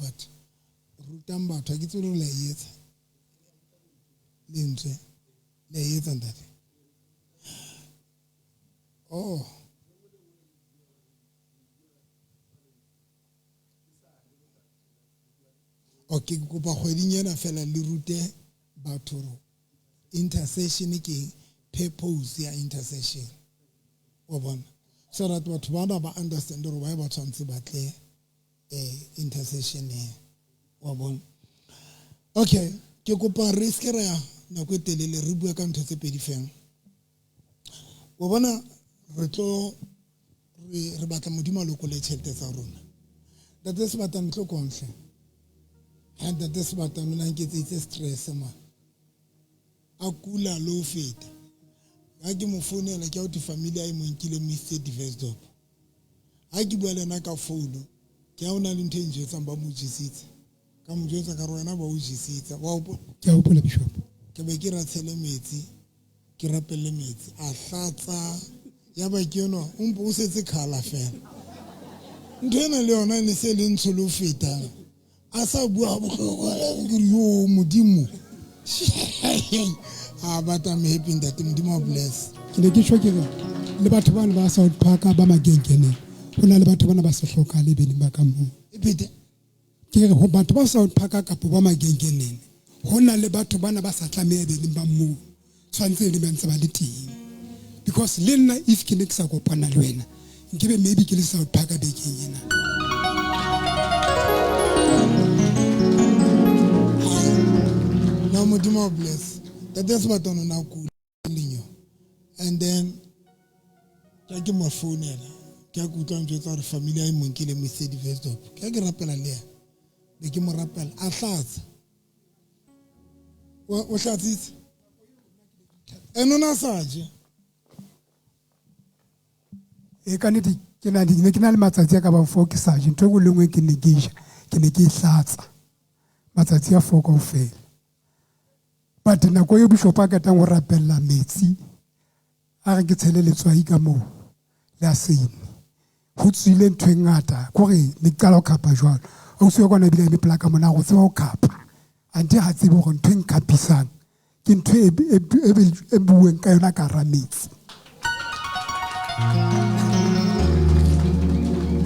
but rutang batho ha ke tsole le etsa lentswe le etsa ntate. Oh, okay, ke kopa kgweding ena fela le rute batho intercession ke purpose ya intercession o bona, so that batho bana ba understand gore why ba tshwantse ba tle intercession o bona. Okay, ke kopa re se re ya nako e telele re bua ka ntho tse pedi feng. O bona re batla modimo a lokole tšhelete tsa rona. That se batla ntlo kontle. And that se batla nna ke tse stress man. A kula lo feta. Ha ke mo founela ke auto family a monkile Mr. Divesdop. Ha ke bua le nna ka phone ke a ona le ntho e njetsang ba mo jisitse. Ka mo jetsa ka rona ba o jisitse. Wa o ke a upola bishop. Ke be ke ra tshele metsi ke rapelle metsi a hlatsa ya ba ke yona o mpo o setse khala fela ntho ena le yona ne se le ntsholo feta a sa bua ke yo modimo but I'm happy that modimo bless. Ke ne ke tshwa ke le batho bana ba South Park ba magengeneng hona le batho bana ba se hloka le beng ba ka mo Epete ke re ho batho ba South Park ka ba magengeneng hona le batho bana ba sa tlameha beng ba mo tshwantse le bantse ba le teng, because le nna if ke ne ke sa kopana le wena nkebe maybe ke le South Park be ke yena. Now modimo bless that's what on na ku linyo. And then ke mo phone ela ke a kutla ntjotsa re family a monkile Mr. Divesdop ke rapela le be ke mo rapela a hlatsa o hlatsitse enona saje e ka nete ke na le matsatsi a ka ba 4 ke saje ntho go lengwe ke ne ke hlatsa matsatsi a 4 go fela. But nako yo bishop a ka tang go rapella metsi a re ke tshele letswai ka mo la sene go tsile ntho e ngata gore ne qala go khapa jwalo o se go na bile me plaka mona go tswa go khapa ante ha tsebo go ntho e nkapisang ke ntho e bueng ka yona ka rametsi.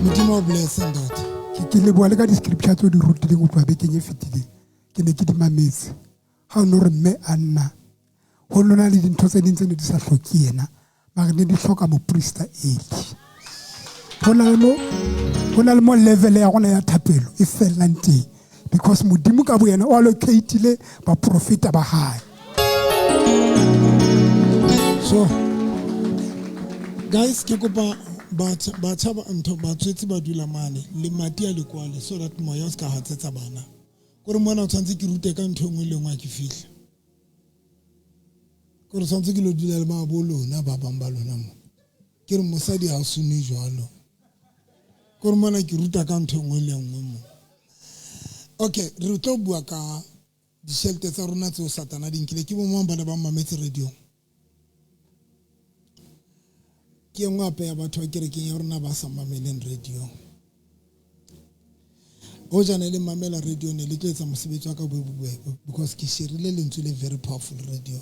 modimo bless that ke le bua le ka di scripture tso di rutile go tloa bekeng e fetile ke ne ke di mametse ha o no re mme a nna ho lona le dintho tse ding tse ne di sa hloke yena mara ne di hloka mo priester Eli. Hona le mo level ya gona ya thapelo e fellang teng because modimo ka bo yena o allocatile ba profeta ba hae. So guys ke kopa ba tshaba ntho ba tswetse ba dula mane le mati a le kwale so that moya o ska hatsetsa bana gore mona o tshantse ke rute ka ntho engwe le ngwa ke fihla gore tshantse ke lo dula le ba bolona ba bang ba lona mo ke re mosadi ha sune jwalo gore mona ke ruta ka ntho engwe le ngwe mo. Okay, re tlo bua ka di shelter tsa rona tse o satana dinkile ke bo mo bana ba mametse radio ke engwe ape ya batho ba kerekeng ya rona ba sa mameleng radio o jana le mamela radio ne le tlo etsa mosebetsi wa ka bobebe because ke shirile lentswe le very powerful radio,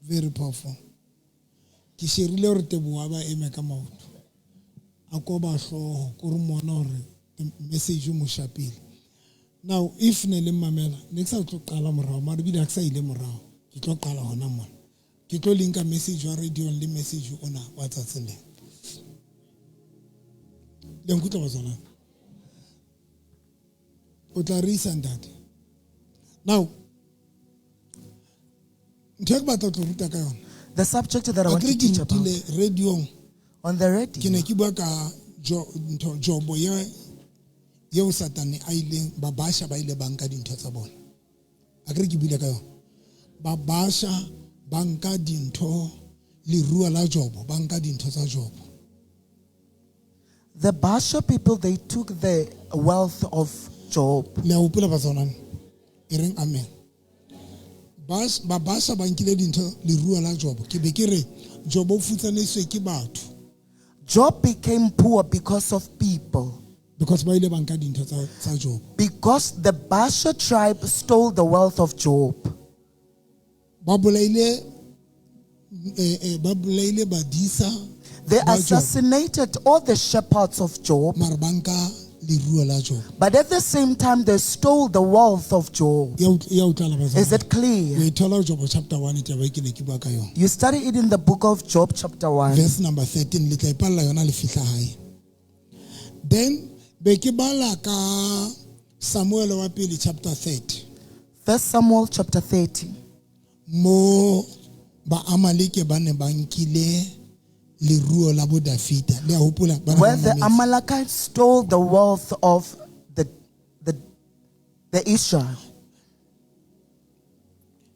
very powerful. Ke shirile gore Teboha ba eme ka maoto a ko ba hloho gore mona hore message mo shapile. Now if ne le mamela ne ke sa tlo qala morao mara bile ka sa ile morao ke tlo qala hona mona ke tlo linka message wa radio le message ona wa tsatseng le nkutla ba tsona o tla reisa ntate. Now ntse ba tla ruta ka yona the subject that I want to teach about radio on the radio ke ne ke bua ka jobo ye o satane a ileng ba basha ba ile banka dintho tsa bona a ke bile ka yona ba basha banka dintho le rua la jobo banka dintho tsa jobo. The Basha people, they took the wealth of Job. Le a upola ba tsona e reng amen. Ba basha ba nkile dintho le rua la jobo ke be ke re jobo o futsaneswe ke batho. Job became poor because of people. because ba ile ba nka dintho tsa Job. Because the Basha tribe stole the wealth of Job. Ba bolaile badisa. They assassinated all the shepherds of Job. Mara ba nka leruo la Job. But at the same time, they stole the wealth of Job. Is it clear? We told Job chapter 1 ite ba ke ne ke bua ka yona. You study it in the book of Job chapter 1. Verse number 13 le tla ipalla yona le fihla hae. Then be ke bala ka Samuel wa pele chapter 30. 1 Samuel chapter 30. Mo ba Amaleke ba ne ba nkile leruo la bo Dafita. Le a hopola ba Where the Amalekites stole the wealth of the Israel.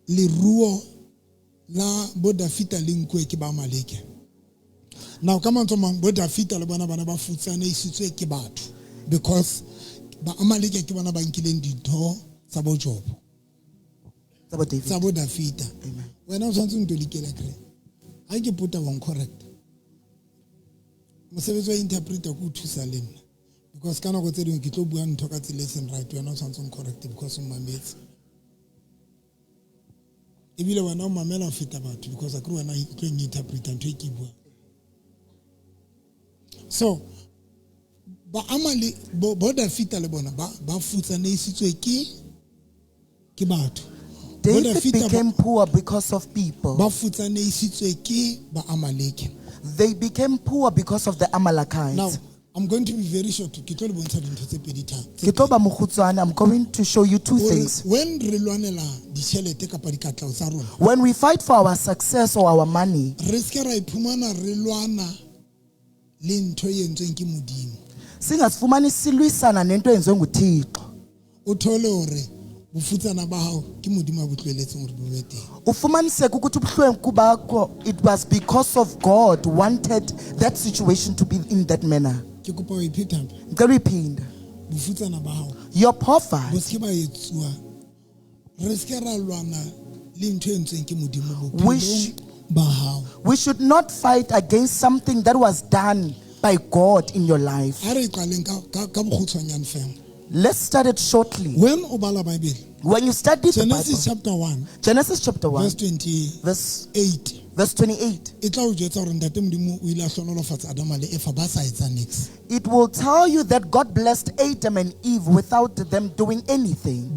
Leruo la bo Dafita le nkwe ke ba Amaleke. Now come on to mang bo Dafita le bona bana ba futsane isitswe ke batho because ba Amaleke ke bona ba nkileng dintho tsa bo Job. Tsa bo Dafita. Amen. Wena o tshwantse ntwe likela kre. Ha ke puta one correct. Mosebetsi wa interpreter ko thusa le nna because kana go tse dingwe ke tlo bua ntho ka tsela e right wena o tshwantse correct because o mametse. Ebile wena o mamela o feta batho because akere wena e tlo interpreter ntho e ke bua. So ba amale bo Dafita le bona ba futsane isitswe ke batho. David became poor because of people. Ba futsane isitswe ke ba Amaleke. They became poor because of the Amalekites. Now, I'm going to be very short. I'm going to show you two things. When we fight for our success or our money, singasifumani silwisana nento yenziwe nguThixo. Ufumaniseke ukuthi ubuhlwengu bakho, it was because of God wanted that situation to be in that manner. Ngicela uyiphinda. Your poverty. We should not fight against something that was done by God in your life. Let's start it shortly. When you study the Genesis Bible, chapter 1, Genesis chapter 1, verse 28. verse 28, it will tell you that God blessed Adam and Eve without them doing anything.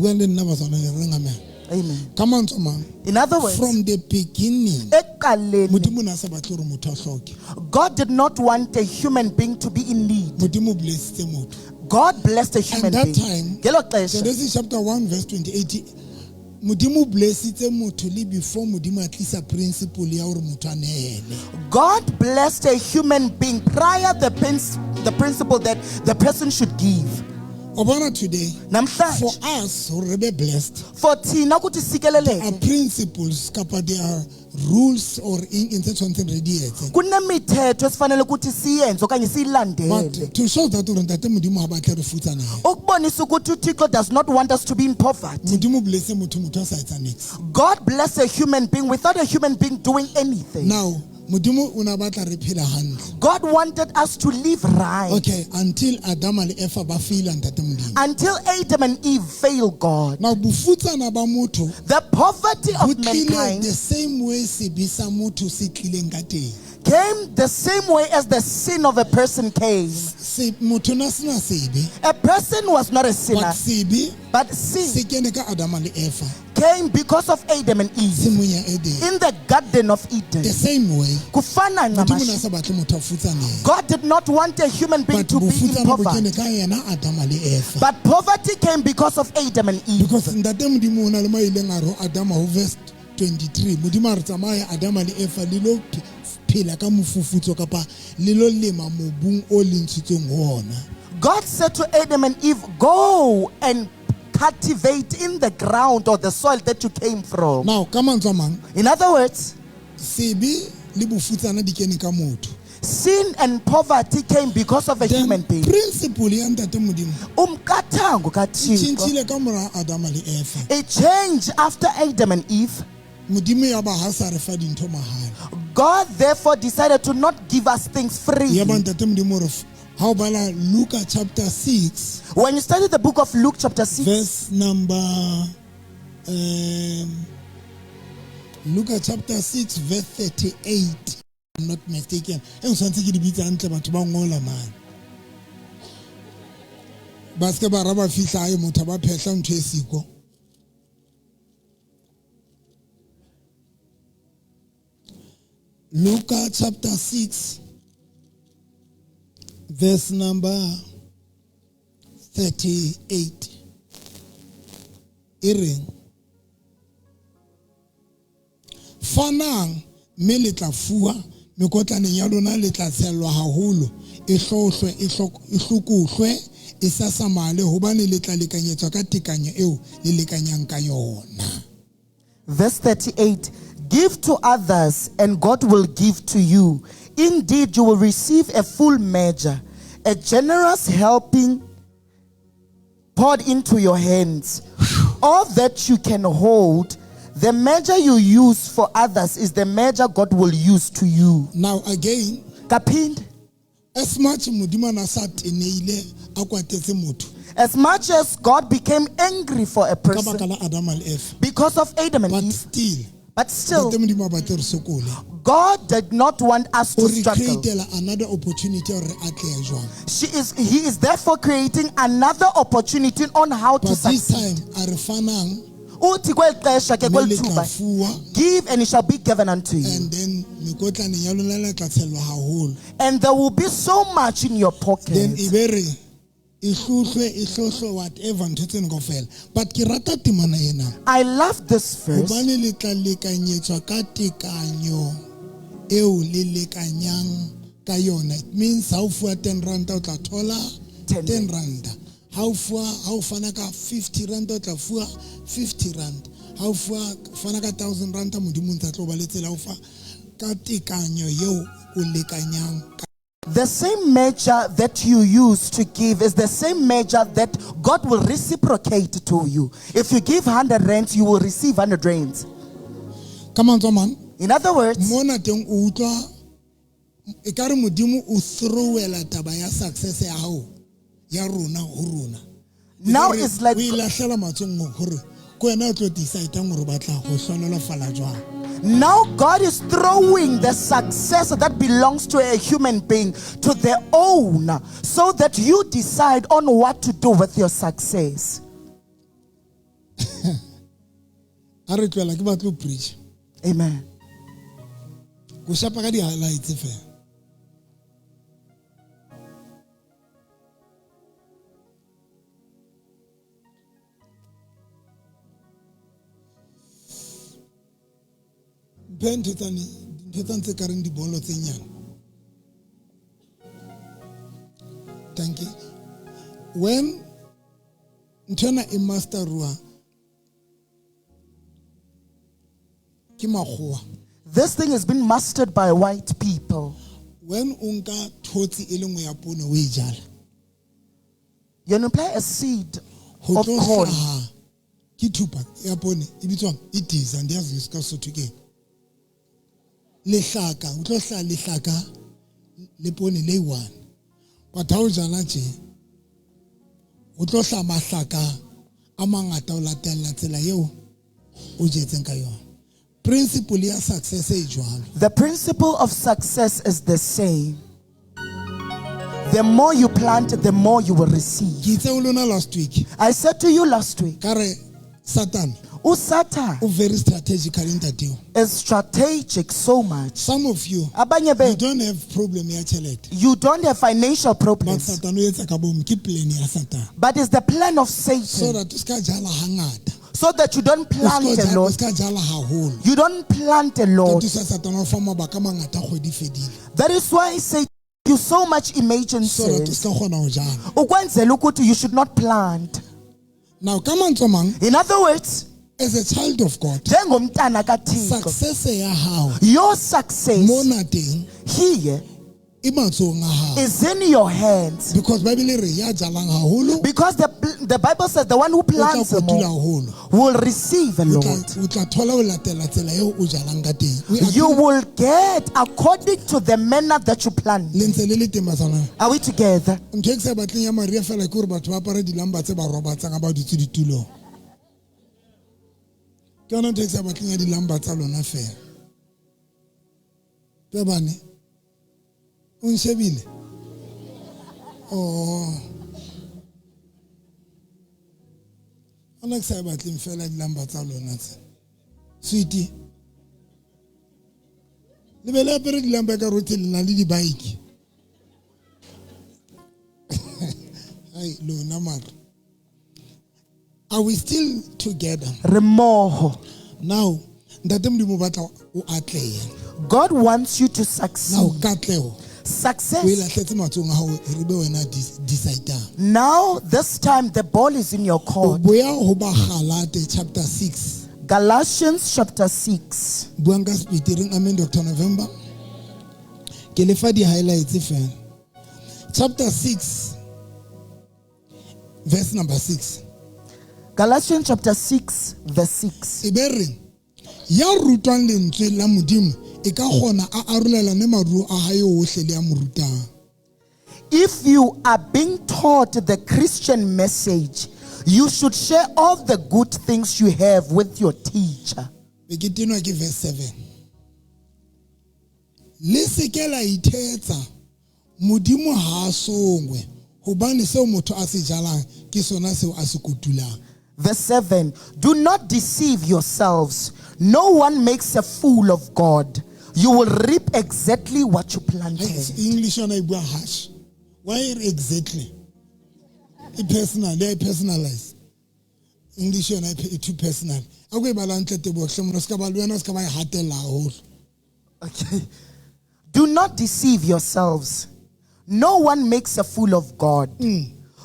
Amen. Come on, man. In other words, from the beginning, God did not want a human being to be in need. God blessed a human being. At that time, Genesis chapter 1 verse 28, God blessed a human being prior the principle that the person should give. Today, for us who are blessed, there are principles, there are rules or in something ready. But to show that God does not want us to be in poverty. God bless a human being without a human being doing anything. Now, God wanted us to live right. Okay, until Adam and Eve until Adam and Eve failed God. Now, the poverty of mankind the same way came the same way as the sin of a person came. A person was not a sinner, but sin came because of Adam and Eve in the Garden of Eden. The same way, God did not want a human being to be in poverty, but poverty came because of Adam and Eve. Because in Adam verse 23, Adam and Eve God said to Adam and Eve, go and cultivate in the ground or the soil that you came from. Now, come on, someone. In other words, sin and poverty came because of a human being. It changed after Adam and Eve. God therefore decided to not give us things free. How about Luke chapter 6? When you study the book of Luke chapter 6, verse number Luke chapter 6 verse 38. I'm not mistaken. Baske ba raba fihla e motho ba phehla ntho e siko. Luke chapter 6 verse number 38. Iring fanang me le tla fuwa mekotlaneng ya lona le tla tshelwa haholo e hlohlwe e hlokohlwe e sasamale hobane le tla lekanyetswa ka tekanyo eo le lekanyang ka yona. Verse 38, give to others and God will give to you. Indeed, you will receive a full measure, a generous helping poured into your hands. All that you can hold, the measure you use for others is the measure God will use to you. Now again, Kapind? as much God became angry for a person because of Adam and Eve, but still, God did not want us to struggle. Another opportunity. He is therefore creating another opportunity on how to succeed. This time, give and it shall be given unto you. and then And there will be so much in your pocket. Then whatever. But I love this verse it means how for 10 rand out la thola 10 rand. How fanaka 50 rand out la 50 rand. How fanaka 1,000 rand modimo ntsa tlo ba letsela ho fa ka tekanyo yeo o lekanyang. The same measure that you use to give is the same measure that God will reciprocate to you. If you give 100 rands, you will receive 100 rands. Come on, man. In other words, mona teng o utlwa ekare modimo o throwela taba ya success ya hao ya rona ho rona. Now it's like we lahlela matsong hore ko wena o tlo decide hore batla go hlolela fala jwang. now God is throwing the success that belongs to a human being to their own, so that you decide on what to do with your success. Are tloela ke batlo preach. Amen. Go shapa ka di highlights fe. Thank you. When ntona e masterwa ki makgowa. This thing has been mastered by white people. When unka thotsi e le nngwe ya pone o e jala, you apply a seed ho of tlo corn. hlaha ke thupa ya pone e bitswang e diza ndiyazi ka Sotho ke lehlaka o tlo hlaha lehlaka le pone le one, but ha o jala tje o tlo hlaha mahlaka a mangata o latella tsela eo o jetseng ka yona. Principle ya success e jwalo. The principle of success is the same. The more you plant, the more you will receive. Ke itse o lona last week. I said to you last week, Kare Satan Usata o very strategical in that deal. is strategic so much. Some of you, Abanye you be, don't have problem ya tšhelete. you don't have financial But problems, Satan o etsa ka bomo ke plan ya Satan. but it's the plan of So Satan, that o ska jala hangata. so that you don't plant a O lot. ska jala haholo. You don't plant a Ka lot. thusa Satan o fa mabaka a mangata kgwedi fedile. That is why Satan gives you so much So that o emergencies. ska kgona ho jala. Ukwenzela ukuthi you should not plant. Now come on Tsomang, In other words, as a child of God, njengomntana kaThixo, success ya hao your success mona teng here e is in your hands. Because the Bible says the one who plants more will receive a lot. You will get according to the manner that you plant. Are we together? Oh, I'm not saying about him fell like Lambert alone. Sweetie, the Bella Lambert wrote in a little bike. Hi, Luna. Are we still together? Now, God wants you to succeed. Success. Now, this time the ball is in your court. Chapter 6. Galatians chapter 6. Chapter 6, verse number 6. Galatians chapter 6, verse 6. If you are being taught the Christian message, you should share all the good things you have with your teacher. Verse 7. Lisekela itetsa modimo ha songwe hobane seo motho a se jalang ke sona seo a se kotulang. Verse 7. Do not deceive yourselves. No one makes a fool of God. You will reap exactly what you planted. English on a harsh. Why exactly? Personal, they personalize. English on a too personal. Okay. Do not deceive yourselves. No one makes a fool of God.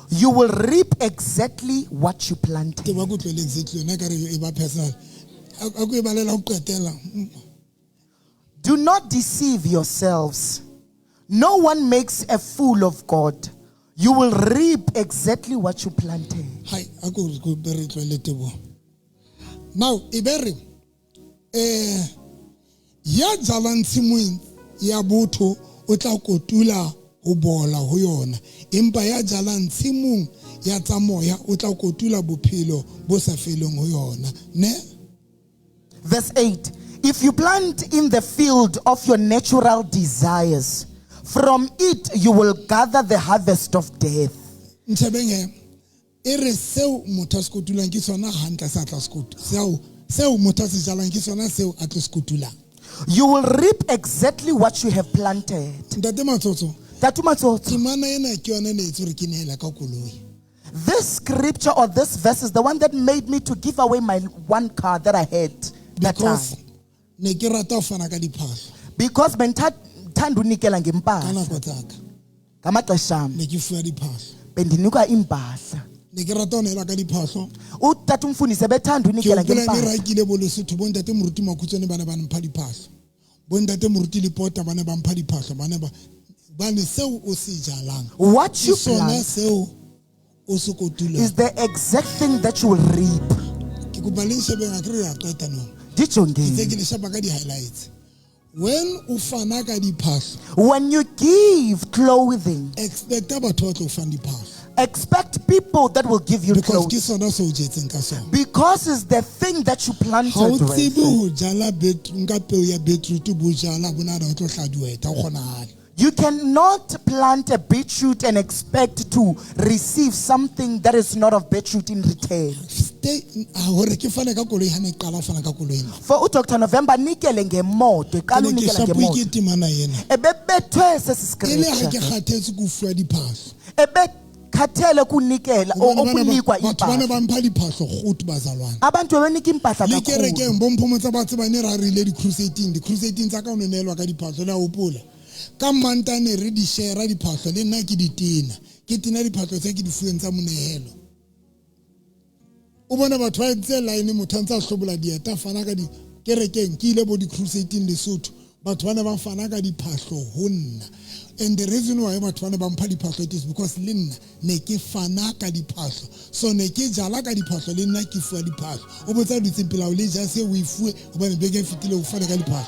You will reap exactly what you planted. Do not deceive yourselves. No one makes a fool of God. You will reap exactly what you planted. Now, iberi ya jalan simuin ya boto o tla kotula ho bola ho yona empa ya jalan simung ya tsa moya o tla kotula bophelo bo sa feleng ho yona ne. Verse 8. If you plant in the field of your natural desires, from it you will gather the harvest of death. Ntshebenge ere seo motho a se kotulang ke sona hantle sa tla se kotulang seo motho a se jalang ke sona seo a tla se kotulang. You will reap exactly what you have planted. Ntate Matsotso, timana ena ke yona ne itse re ke nela ka koloi. This scripture or this verse is the one that made me to give away my one car that I had that time. Ne ke rata ho fana ka diphahlo. Because benthanda unikela ngempahla. Kana kotsaka. Ngamaxesha ami ne ke fuwa diphahlo. bendinika impahla. Ne ke rata ho nela ka diphahlo. Utata umfundisi bethanda unikela ngempahla. Ke rakile bo Lesotho bo ntate moruti makhutswane bana ba mpha diphahlo. Bo ntate moruti Lepota bana ba mpha diphahlo bana ba seo o se jalang. What you plant is the exact thing that you will reap. When you give clothing, expect people that will give you clothes. Because it's the thing that you planted. You cannot plant a beetroot and expect to receive something that is not of beetroot in return. For Dr. November nikele ngemoto eqala unikela ngemoto ebebethwe sesiscripture ebekhathele kunikela okunikwa impahla abantu bebenika impahla kakhulu. Bomphomo batse ba ne ra rile di crusading tsa ka onelwa ka diphahlo la opola ka mantane re di share diphahlo le nna ke ditina diphahlo tse ke di fueng tsa monehelo. O bona batho ba ntse line motho ntse a hlobola dieta fana ka di kerekeng ke ile bo di crusading Lesotho batho ba ne ba fana ka diphahlo ho nna. And the reason why batho ba ne ba mpha diphahlo it is because le nna ne ke fana ka diphahlo. So ne ke jala ka diphahlo le nna ke fuwa diphahlo. O botsa ditse pela o le ja se o ifue o ba ne beke fitile o fana ka diphahlo.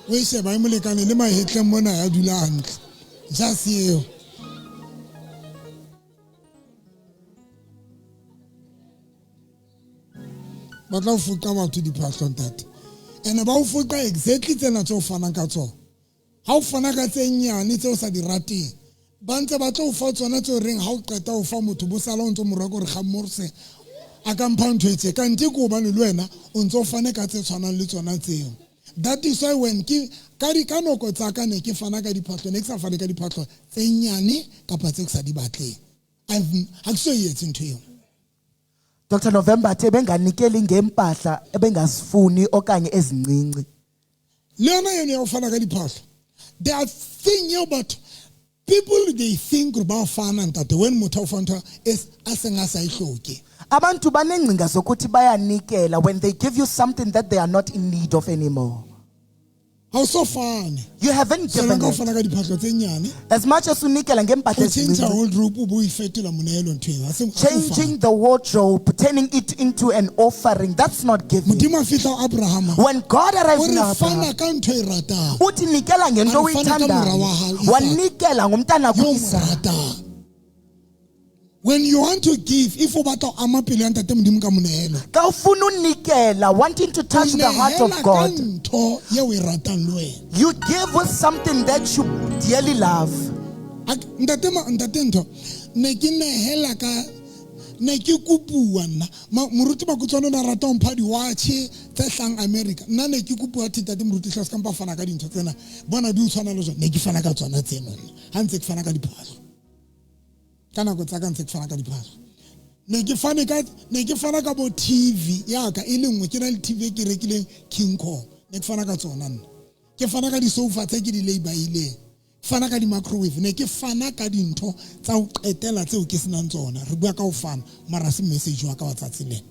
O se ba mo lekane le mahetleng mona ya dula hantle. Ja se ba tla fuka batho diphahlo ntate. And ba o fuka exactly tsena tse o fana ka tsona. Ha o fana ka tse nyane tse o sa di rateng ba ntse ba tla o fa tsona tse o reng ha o qeta o fa motho bo sala o ntse mo reka gore ga mmorse a ka mpha ntho etse ka nte go ba le wena o ntse o fane ka tse tshwanang le tsona tseo. That is why when ke ka di ka noko tsa ka ne ke fana ka diphahlo ne ke sa fane ka diphahlo tse nyane kapa tse ke sa di batleng. Ha ke so yetse ntho eo. Dr. November athe benganikeli ngempahla ebengazifuni okanye ezincinci. Leona yena ya ufana ka diphahlo. They are thinking about people, they think about finance that when motho o fanta is asengasa ihloke. Abantu banengcinga zokuthi bayanikela when they give you something that they are not in need of anymore. How so fun? You haven't given it. As much as unikela ngempahla changing the wardrobe, turning it into an offering, that's not giving. When God arrives in Abraham, uthi nikela ngento oyithandayo, wanikela ngomntana kuIsaka. When you want to give, if wanting to touch the heart of God, you give with something that you dearly love. Ne ke kupua nna moruti ba kutswana na rata mpha diwatche tse hlang America nna ne ke kupua thita di moruti hlas ka mpa fana ka dintho tsena bona di utshwana le tsona ne ke fana ka tsona tseno ha ntse ke fana ka diphahlo kana go tsaka ntse ke fana ka diphahlo ne ke fana ka bo TV ya ka e lengwe ke na le TV ke rekileng King Kong ne ke fana ka tsona nna ke fana ka di sofa tse ke di lay-baileng fana ka di microwave ne ke fana ka dintho tsa o qetela tseo ke senang tsona re bua ka o fana mara se message wa ka wa tsatsi le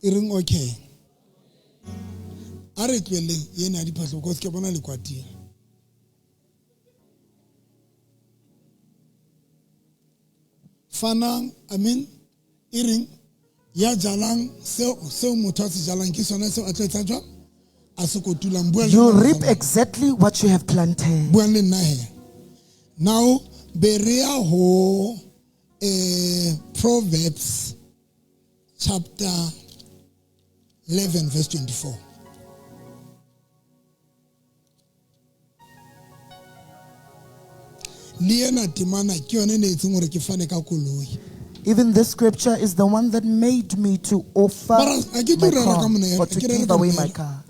Iring okay. Are tlwele yena di phahlo because ke bona le kwatile. Fanang iring ya jalang seo motho a se jalang ke sona seo a tletsa jwa a se kotulang bua. You reap exactly what you have planted. Bua le nna he. Now berea ho Proverbs chapter 11 verse 24. Even this scripture is the one that made me to offer my car or to give away my car.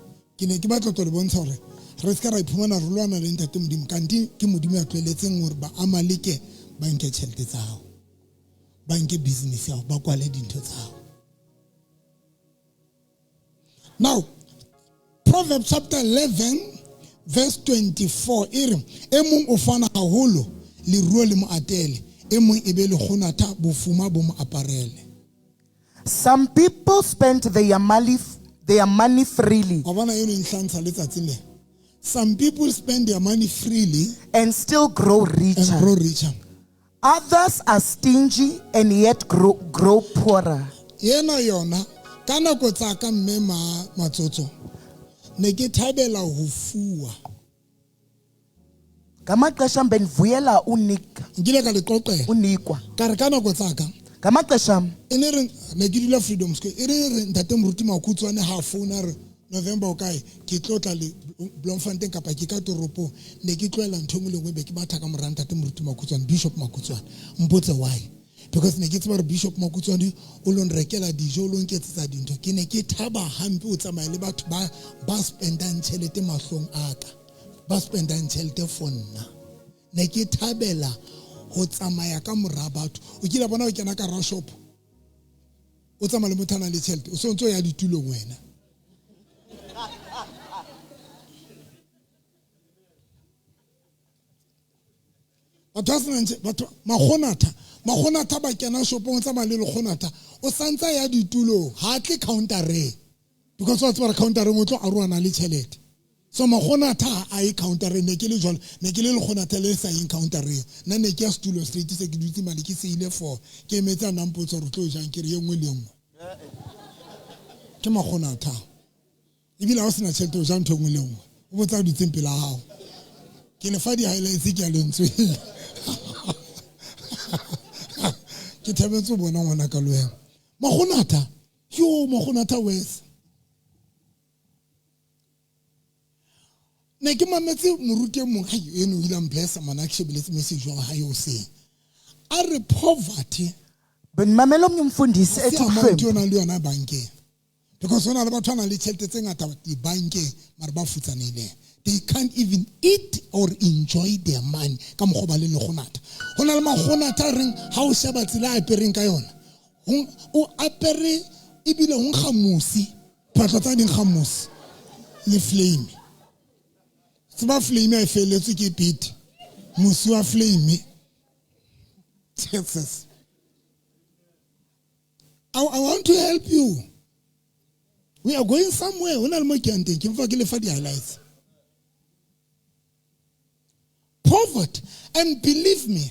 Now, Proverbs chapter 11, verse 24. Emung ofana haholo li ruole mo atele. Emung ebele khonata bofuma bo mo aparele. Some people spend their money freely. Some people spend their money freely and still grow richer. Others are stingy and yet grow poorer. Yona kana go tsaka mme matsotso ne ke thabela ho fuwa ngamaxesha benivuyela unika ngile ka leqoqela unikwa ka re kana go tsaka ngamaxesha ene re ne ke dula Freedom Square re ntate moruti makhutswane ha phone re November o kae ke tlotla le Bloemfontein kapa ke ka toropo ne ke tloela nthongwe lengwe be ke batha ka moranta ntate moruti makhutswane Bishop makhutswane mpotse why. Because ne ke tseba Bishop Makutswane o lo nrekela dijo o lo nketsetsa dintho ke ne ke thaba hampe o tsamaya le batho ba spendang tšhelete mahlong aka ba spendang tšhelete for nna ne ke thabela ho tsamaya ka mora batho o kile bona o kena ka ra shop o tsamaya le motho a nang le tšhelete o se ntse o ya ditulong wena batho magonatha ba kena shopong tsa ba le lekgonatha o santsa ya ditulong ha tle countereng because wa tsara countereng o tlo a ruana le tšhelete so magonatha a e countereng ne ke le jwalo ne ke le lekgonatha le sa eng countereng nna ne ke ya stulo straight se ke dutse mali ke se ile for ke emetsa nampotso re tlo jang ke re engwe le engwe ke magonatha ebile ha o sena tšhelete o jang thongwe le engwe o botsa dutse pela hao ke le fa di highlights ke a lentsweng ke thabetse bona ngwana ka loeng magonatha magonatha wes ne ke mametse moruti mong ha eno ile amblessa mana ke shebeletse message wa ha yo se a re poverty ben mamelo umfundisi ethi uhlwempu yona le yona bankeng because ona le batho ana le tšhelete tse ngata di bankeng mara ba futsanele they can't even eat or enjoy their money ka mogoba le legonata hona le magonata reng ha o sheba tsela a apereng ka yona o apere ebile ho nkgamusi phatla tsa ding kgamusi le flame tseba flame e feletswe ke pit musi wa flame Jesus I want to help you. We are going somewhere. Hona le mo ke nteng ke mfa ke le fa di highlights. Poverty, and believe me,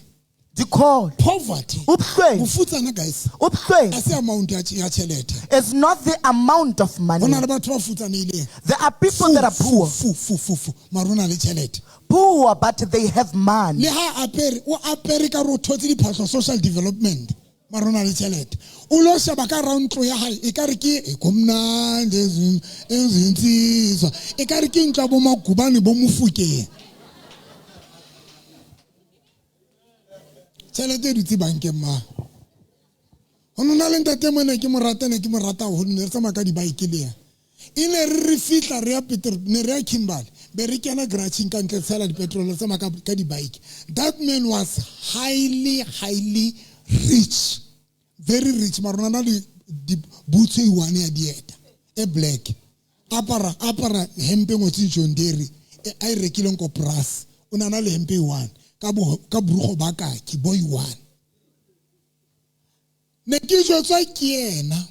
the call poverty ubuhlwengu guys ubuhlwengu amount ya tšhelete is not the amount of money. hona le batho ba futsanile There are people that are poor maruna le tšhelete poor but they have money. le ha apere ka ro thotse diphahlo social development maruna le tšhelete o lo sheba ka roundlo ya hae e ka re ke ekomnande ezintsizwa e ka re ke ntla bo magubane bo mofukeng tšhelete di bankeng ma ho nna le ntate mone ke mo rata ho ne re tsama ka di bike le ene re fitla re ya petrol ne re ya Kimberley be re kena garage ka ntle tsela di petrol re tsama ka di bike. That man was highly rich, very rich. Marona le di boots e one ya dieta e black apara hempe ngotsi John Deere e rekile ko pras una na le hempe one ka brugo ba ka ki boy one ne ke jotsa ke ena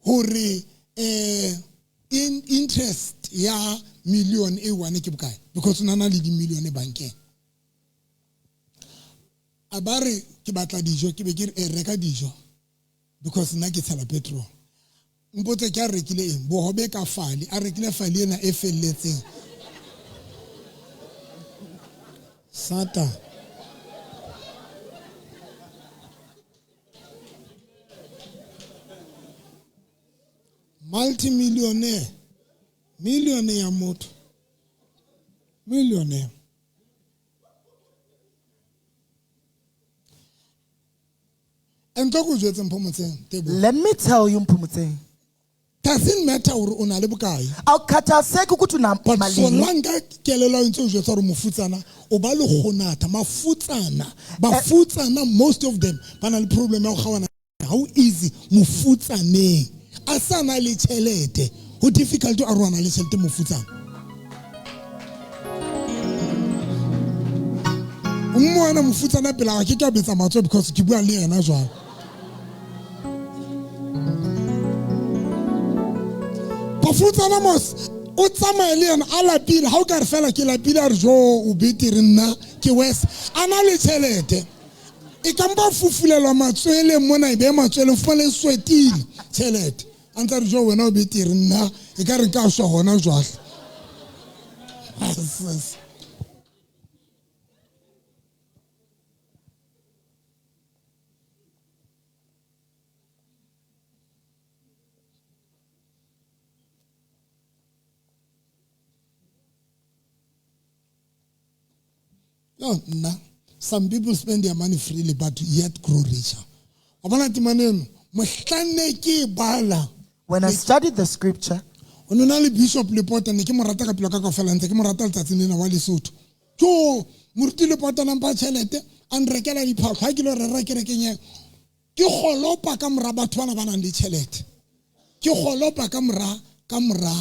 hore interest ya million e one ke bokae because una na le di million e bankeng a bare ke batla dijo ke be ke reka dijo because nna ke tshela petrol mpotse ke a rekile eng bohobe ka fali a rekile fali ena e felletseng sata multimillionaire millionaire ya motho millionaire let me tell you Mpumutseng, doesn't matter uri una le bokae awukhathazeki ukuthi but solanga kelelo ntse o jwetsa uri mofutsana o ba le gonata bafutsana most of them bana le problem ya go gawana how easy mofutsaneng a sana le tšhelete ho difficult to arwana le tšhelete mofutsana umwana mofutsana pela ga ke ka betsa matso because ke bua le yena jwang bafutsana mos o tsamaye le yena a lapile ha o ka re fela ke lapile a re jo o betiri nna ke wes ana le tšhelete e ka mpa fufulelwa matswele mona e be matswele fole swetile tšhelete anta re jo wena o betiri nna e ka re ka shwa hona jwale no, some people spend their money freely but yet grow richer. When I studied the scripture, Bishop Lepota ne ke morata ka pelo ka fela ntse ke morata letsatsing lena wa Lesotho. Jo moruti Lepota namba tšhelete an rekela diphahlo ha ke lo rera kerekeng ke golopa ka mora batho bana ba nang le tšhelete. ke golopa ka mora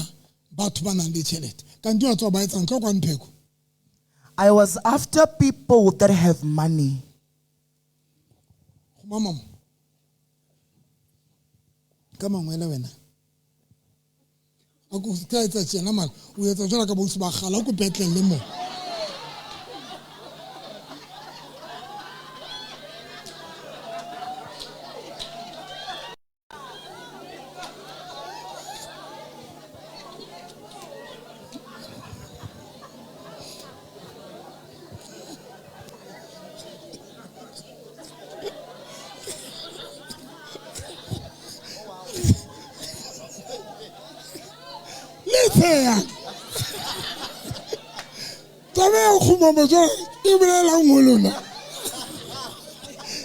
batho ba nang le tšhelete kanti wa tswa ba etsang ke kwa Mpheko. I was after people that have money. Mama ka mangwele wena a go ka etsa tšena mara o etsa jwala ka bosi ba gala go petlele mo. Let's Tabe khumama jo e bolela ngolona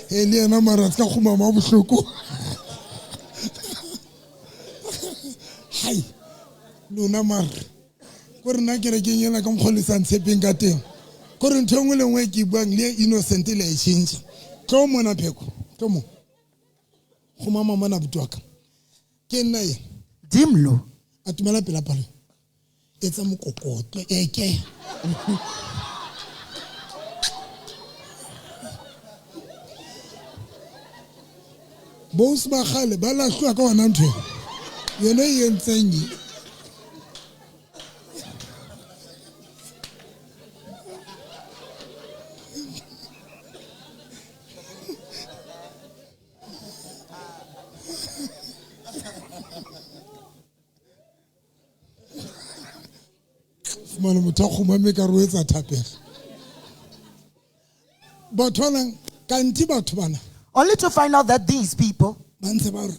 ele ena mara ska khumama bohloko hai lona mara gore na kere ke nyela ka mkholisa ntshepeng ka teng gore ntho ngwe le ngwe ke buang le innocent le e change tlo mona Pheko tlo mo khumama mona butwaka ke nna ye Dimlo atumela pela palo etsa mokokoto eke Boss ba khale ba la hlwa ka wana ntho yena e entseng mona motho mo me ka roetsa thapela bothola kanti batho bana only to find out that these people ba ntse ba re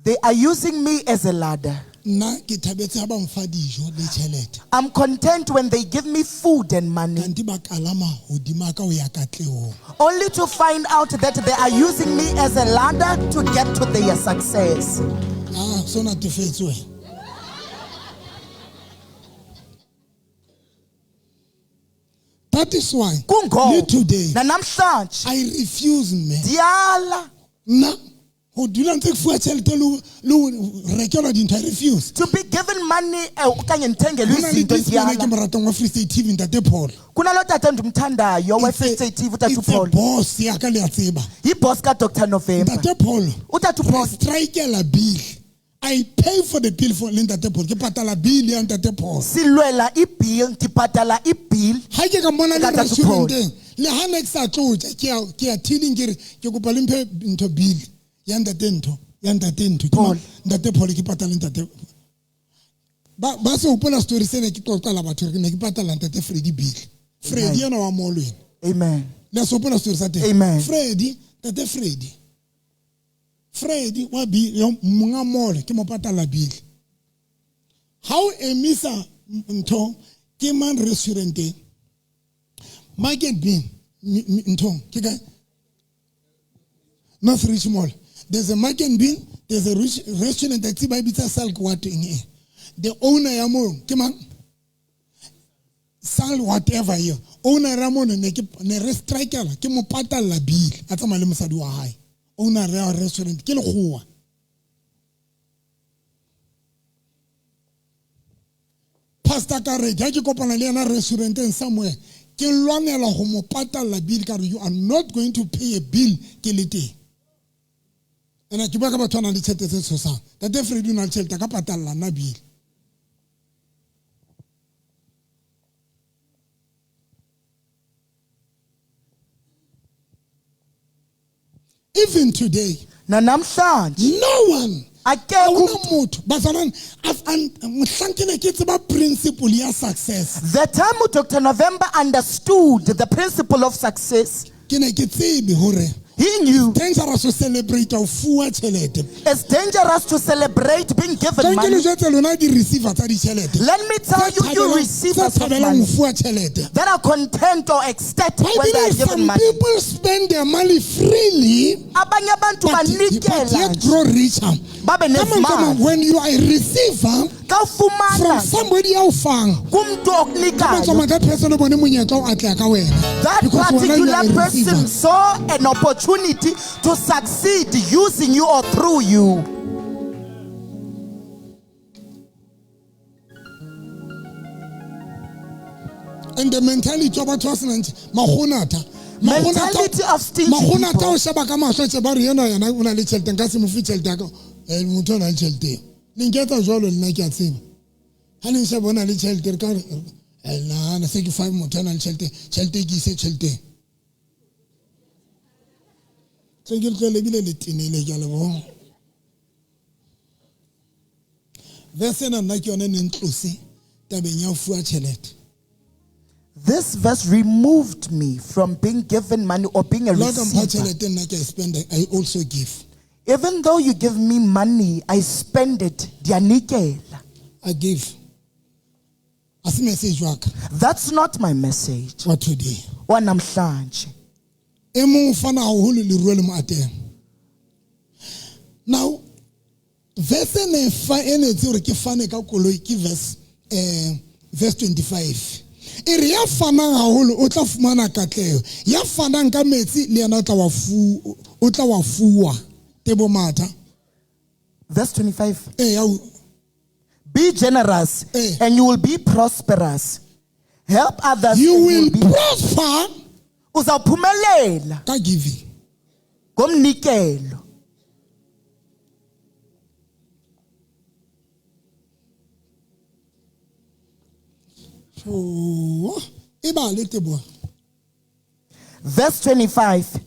they are using me as a ladder. nna ke thabetse ha ba mfa dijo le tšhelete I'm content when they give me food and money. kanti ba kalama hodima ka o ya katlehong Only to find out that they are using me as a ladder to get to their success. so natefetse wena that is why Kungo today namhlanje I refuse me Diala na ho dula ntse ke fuwa tšhelete le rekelwa dintho I refuse to be given money okanye ndithengelwe Hona le izinto this man ke Diala. moratong wa Free State TV ntate Paul Kunalo tata ndimthandayo It's we-Free State TV uTata it's a Paul. boss ya ka le a tseba Yi-boss ka-Dr. November. ntate Paul uTata Paul strikela bill I pay for the bill for ntate Paul ke patala bill ya ntate Paul silwela i-bill ndibhatala i-bill. ha ke ka mona le Ka Tata Paul. restauranteng le ha ne ke sa tlotse ke ya tilling ke re ke kopa le mphe ntho bill ya ntate ntho Paul. ntate Paul ke patala ntate ba se hopola story se ne ke tlotlala batho re ne ke patala ntate Freddy bill Freddy yana wa molweni Amen. le se hopola story sa teng Amen. Freddy wa bill yo monga mole ke mo patala bill how emisa ntho ke man restaurant market bin ntho ke ka North Rich Mall there's a market bin there's a restaurant that ba bitsa Sal what in the owner ya mo ke man Sal whatever you owner ya mo ne ke ne restrikela ke mo patala bill a tsama le mosadi wa hae owner ya restaurant ke le goa Pastor Kare ja ke kopana le yana restaurant in somewhere ke lwanela go mo patala bill ka re you are not going to pay a bill ke le teng ena ke ba ka batho na le tshete se tshosang tate Freddy na tshete ka patala na bill even today Na namhlanje no one akekho awuna motho bazalwane mhlankene ke tseba principle ya success the time Dr. November understood the principle of success, ke ne ke tsebe hore he knew dangerous to celebrate of fuwa tšhelete it's dangerous to celebrate being given ke le money. jetse lona di receiver tsa ditšhelete Let me tell you receivers of tsabelang money fuwa tšhelete that are content or ecstatic I when they are believe given some money. people spend their money freely Abanye abantu but yet banikela grow richer babe Come on, nezimali. when you are a receiver Xa from ufumana somebody else, kumntu okunikayo, that person obone monyetla o atla ka wena. that Because wena you are particular a receiver. person saw an opportunity to succeed using you or through you. And the mentality of a trustment, mahonata. Mentality of stingy Mahonata people. o sheba ka mahlo tse ba re yena yana o na le tšhelete nka se mo fe tšhelete ya ka motho o na le tšhelete le nketsa jwalo le nna ke a tseba ha le nsheba o na le tšhelete re ka re nahana se ke fa motho o na le tšhelete ke ise tšheleteng se ke tlile ebile le tenele ke a leboga verse ena nna ke yone ne ntlose tabeng ya ho fuwa tšhelete. This verse removed me from being given money or being a Lord, receiver. I also give. Even though you give me money, I spend it. I give. As a message work. That's not my message. What today? Wanamhlanje. Now, verse 25. Ere ya fanang haholo o tla fumana katleho ya fanang ka metsi le yena o tla wa fuwa tebo matha. Verse 25. Be generous and you will be prosperous. Help others. You will prosper. Uzawuphumelela ka giving. Ngomnikelo. Verse 25.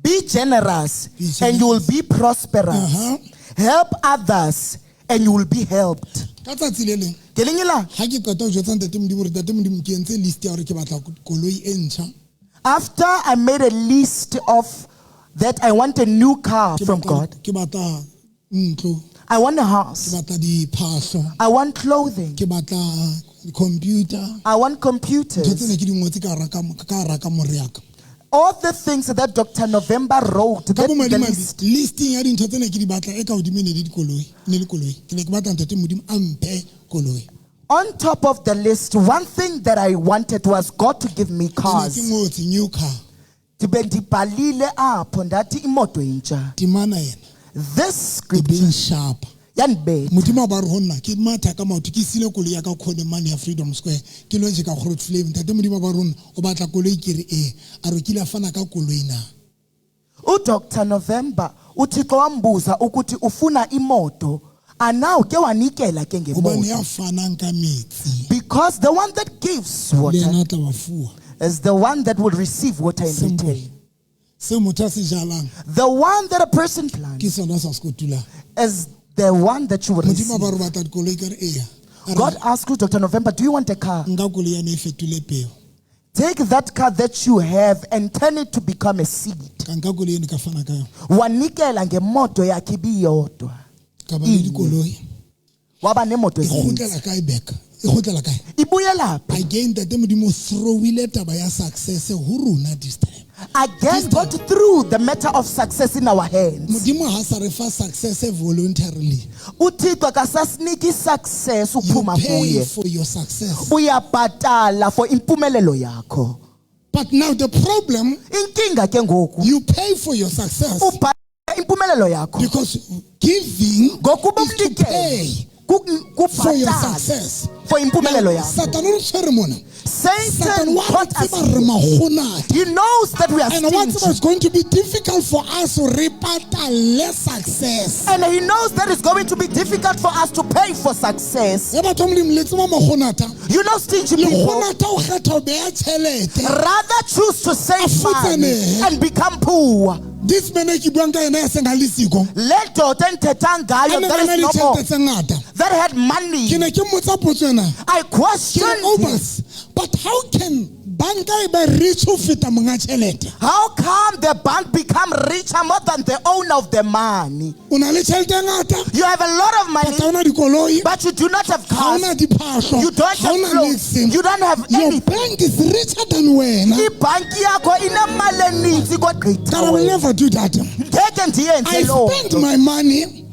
Be generous and you will be prosperous. Help others and you will be helped. After I made a list of that I want a new car from God. I want a house. I want clothing. Computer. I want computers. All the things that Dr. November wrote. That the list. On top of the list, one thing that I wanted was God to give me cars. New car. This scripture sharp. yanibetha. Freedom Square ke lo ka growth flame ntate modimo ba rona o batla koloi ke re a re kile fana ka koloi na Dr. November uthixo wambuza ukuthi ufuna imoto anaw ke wanikela ke ubani ya ngemoto, fana ka metsi because the one that gives water le na tla wa fuwa is the one that will receive water in return. se motho se jalang The one that a person ke plants sona sa skotula is the one that you will modimo receive. ba re batla koloi ka re God asked you, Dr. November, do you want a car? nka koloi ya ne fetule peo Take that car that you have and turn it to become a seed. ka nka koloi ne ka fana ka yona Wanikela ngemoto yakhe biyodwa. ka ba le dikoloi Waba nemoto e ezininzi. khotlela kae back e khotlela kae Ibuyela phi? again tate modimo throwile taba ya success ho rona this time. Again, God threw the matter of success in our hands. modimo ha sa re fa success voluntarily. Uthixo akasasiniki success You uphuma pay kuye. for your success. Uyabhatala for impumelelo yakho. But now the problem, Inkinga ke ngoku you pay for your success ubhatala impumelelo yakho because giving ngokuba is to umnikelo pay for your kubhatala success. for impumelelo yakho. Satan o tshwere mona. Satan Satan wa caught re us. tseba re mahonata. He knows that we are And what stingy. was going to be difficult for us to repatale success. And he knows that it's going to be difficult for us to pay for success. Ya batho ba molemo le tseba mahonata. You know, stingy Le people honata o kgetha ho beha tjhelete. rather choose to save money Afutsane. and become poor. This man e ke buang ka yena ya seng ha le siko. Let Doten Tetangayo, Ane that ba na is le no more, tjhelete tse ngata. that had money. Ke ne ke mmotsa potso ena. I questioned him. Obas, but how can banka e ba rich ho feta monga tjhelete? How come the bank become richer more than the owner of the money? O na le tjhelete e ngata, You have a lot of but ha money, ona dikoloi, but you do not have ha ona cars. diphahlo, You don't ha have ona clothes. niks. You don't have Your anything. bank is richer than wena. Ibhanki yakho inemali eninzi But kodwa I will never do that. ngeke ndiyenze I loo spend nto. my money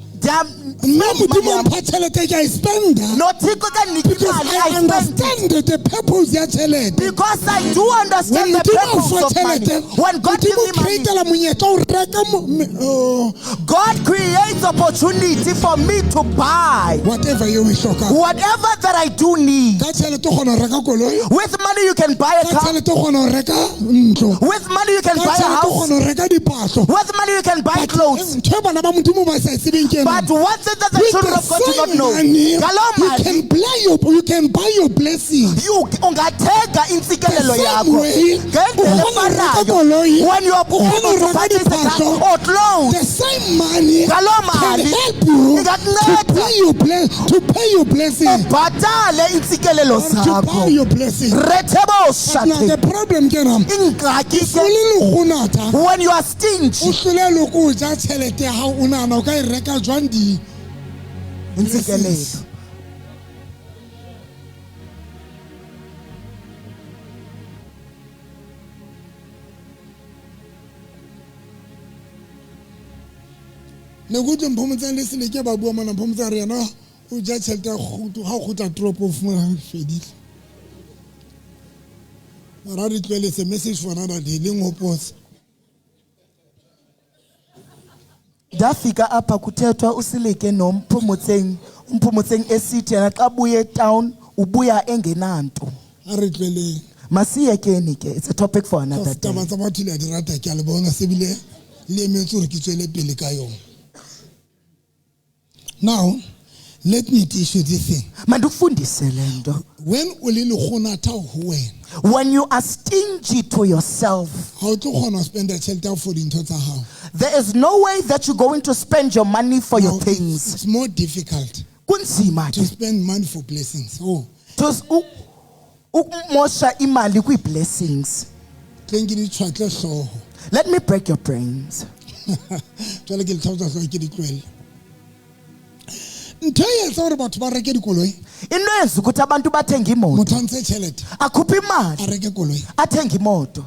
nna modimo mpha tšhelete ke a e spenda No thixo ka nniki because mali, I I spend it. understand the purpose ya tšhelete. Because I do When understand the modimo purpose fa of money. tšhelete When God gives modimo me money, createla monyetla o reka God creates opportunity for me to buy whatever you e hlokang. whatever that I do need. Ka tšhelete o kgona go reka koloi, With money you can buy a ka car. tšhelete o kgona go reka ntlo, With money you can ka buy a tšhelete o house. kgona go reka diphahlo. With money you can buy clothes. Ntho e bana ba modimo ba sa e tsebeng ke ena. But one thing that the With children the of God do not same know, money, Galoo you mali, can buy your blessing. you ungathenga intsikelelo The same yakho way, ngendlela ukhona ureka efanayo. koloi, When you are ukhona able to ureka purchase a diphahlo. car or clothes, The same money Galoo can mali help you ingakunceda to pay your blessing. ubhatale intsikelelo To buy zakho. your blessing. Rethebo Now the shate. problem ke nam. Ingxaki ke, Hlole legonata. when you are stingy, O hlole le go ja tšhelete ya hao o nahana o ka e reka jwang di intsikelelo. ne go tle mphomotsang le sele ke ba bua mona mphomotsang re yena o ja tšhelete ya kgutu ga o gotla drop off mo fedile mara re tlwele se message for another day le ngopotse Ndafika apha kuthethwa usilike nomphumotseng esithi yena xa buye town ubuya engenanto. a re tlweleng Masiyekeni ke, it's a topic for another day. taba tsa batho le a di rata ke a le bona se bile le emetse gore ke tswele pele ka yona. Now let me teach you this thing. Mandikufundise le nto. When o le legonatha ho wena When you are stingy to yourself, ha o tlo kgona ho spenda tšhelete ya for dintho tsa hao. there is no way that you're going to spend your money for Now, your things. it's more difficult Kunzima to ke. spend money for blessings. Oh, Ukumosha imali kwi-blessings. tleng ke di tshwatle hlooho. Let me break your brains. Jwale ke le tlhaotsa hlooho ke di tlohelle. Ntho e etsa gore batho ba reke dikoloi, Into yenza ukuthi abantu bathenge imoto. motho a ntshe tšhelete Akhuphe a imali, reke koloi, athenge imoto.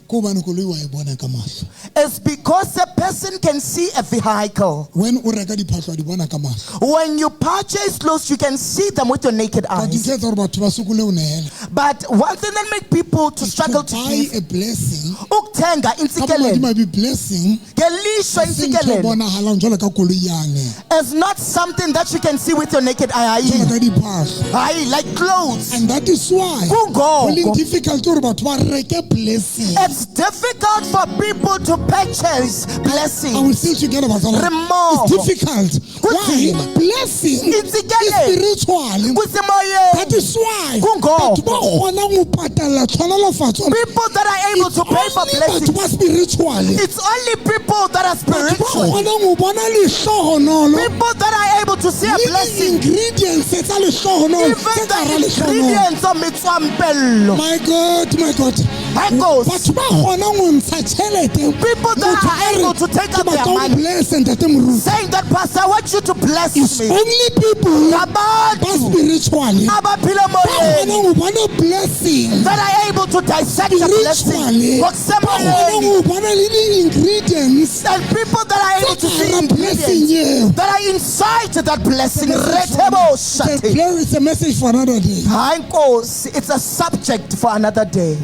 ke hobane koloi wa e bona ka mahlo. It's because a person can see a vehicle. When o reka diphahlo wa di bona ka mahlo. When you purchase clothes, you can see them with your naked But di eyes. tlo etsa gore batho ba sokole ho nehela. But one thing that makes people to struggle To to buy give, a blessing, ukuthenga ka bomadi intsikelelo, ma be blessing, ngelishwa se ntho e intsikelelo, bonahalang jwalo ka koloi yane, is not something that you can see with your naked eye. jwalo ka diphahlo. Aye, like clothes. And that is why Kungoko. ho leng difficult gore batho ba reke blessing. It's difficult for people to purchase I blessings. will still together but Remote. it's difficult. Why? Kunzima. Blessing is Intsikelelo. spiritual. Kusemoyeni. That is why Kungoko. batho ba kgonang ho patala tshwanelafatso. People that are able to pay for Only batho blessings. ba spiritual. It's only people that are Batho ba spiritual. kgonang ho bona lehlohonolo People that are able to see a le blessing. di-ingredients tsa lehlohonolo Even tse ka hara the lehlohonolo. ingredients of mitswampello. My God, my God. Echoes. Batho ba kgonang ho ntsha tjhelete. People that Motho are a re, able to take "Ke up their batla ho money." bless ntate Moruti." Saying that, Pastor, I want you to bless It's me. only people ba Abantu spiritual abaphila ba emoyeni kgonang ho bona blessing that are able to dissect a blessing. spiritually, ba kgonang Ngokusemoyeni. ho bona le di-ingredients And people that are able to tse see ka hara blessing ingredients eo. that are inside that blessing. Retebo shate. It's a message for another day. Hayi Nkosi, it's a subject for another day.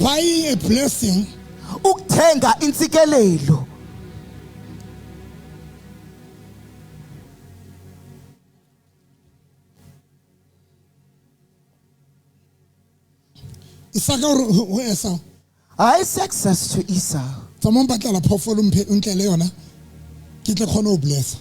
Buying a blessing Ukuthenga intsikelelo. isaka ho Esau. Hayi success to Esau. Tsamong batlela phoofolo ntle le yona ke tle kgone ho blessa.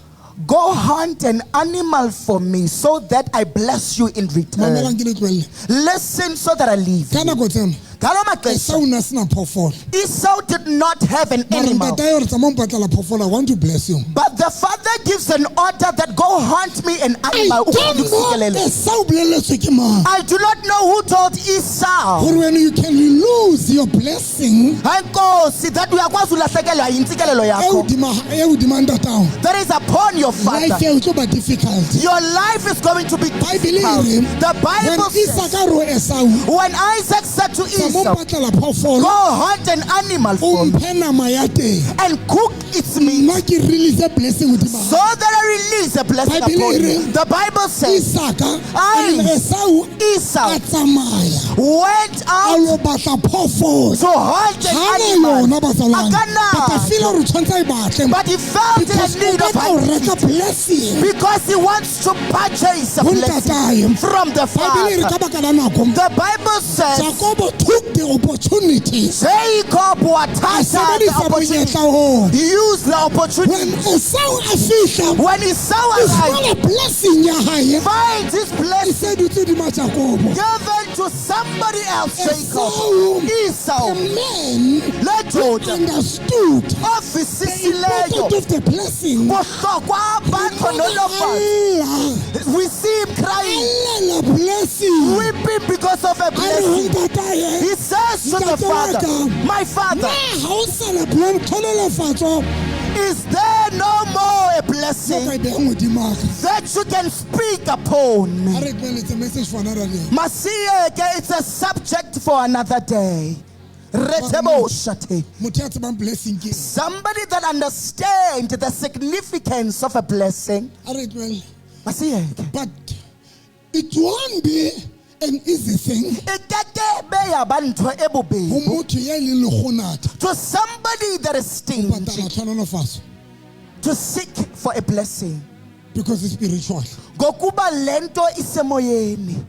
Go hunt an animal for me so that I bless you in return. Mamelang ke le tlohelle. Listen so that I leave. Ka nako tsena Ngalo maxesha, Esau na sena phoofolo. Esau did not have an Mara animal. ntate hore tsamong batlela phoofolo, I want to bless you. But the father gives an order that go hunt me an I animal. don't know Esau boleletswe ke mang. I do not know who told Esau. Gore when you can lose your blessing Hayi Nkosi, that uyakwazi ulahlekelwa yintsikelelo e yakho. hodima ntatao, That is upon your father. life e tlo ba difficult. Your life is going to be Bible difficult. e re, The when Bible says, Isaac a ro Esau, when Isaac said to tsamong Go hunt an animal for me and cook its meat so that I release a blessing upon you. The Bible says Esau went out to hunt an animal, but he felt in need of hunting because he wants to purchase a blessing from the Father. The Bible says Jacob took the opportunity. Jacob wathatha the opportunity. He used the opportunity. When Esau arrived, he finds his blessing given to somebody else. Jacob, Esau, understood the blessing. We see him crying, weeping because of a blessing. He says to the Father, my Father, is there no more a blessing that you can speak upon? It's a message for another day. It's a subject for another day. Somebody that understands the significance of a blessing. But it won't be an easy thing to somebody that is stingy to seek for a blessing, because it's spiritual. Gokuba lento isemoyeni.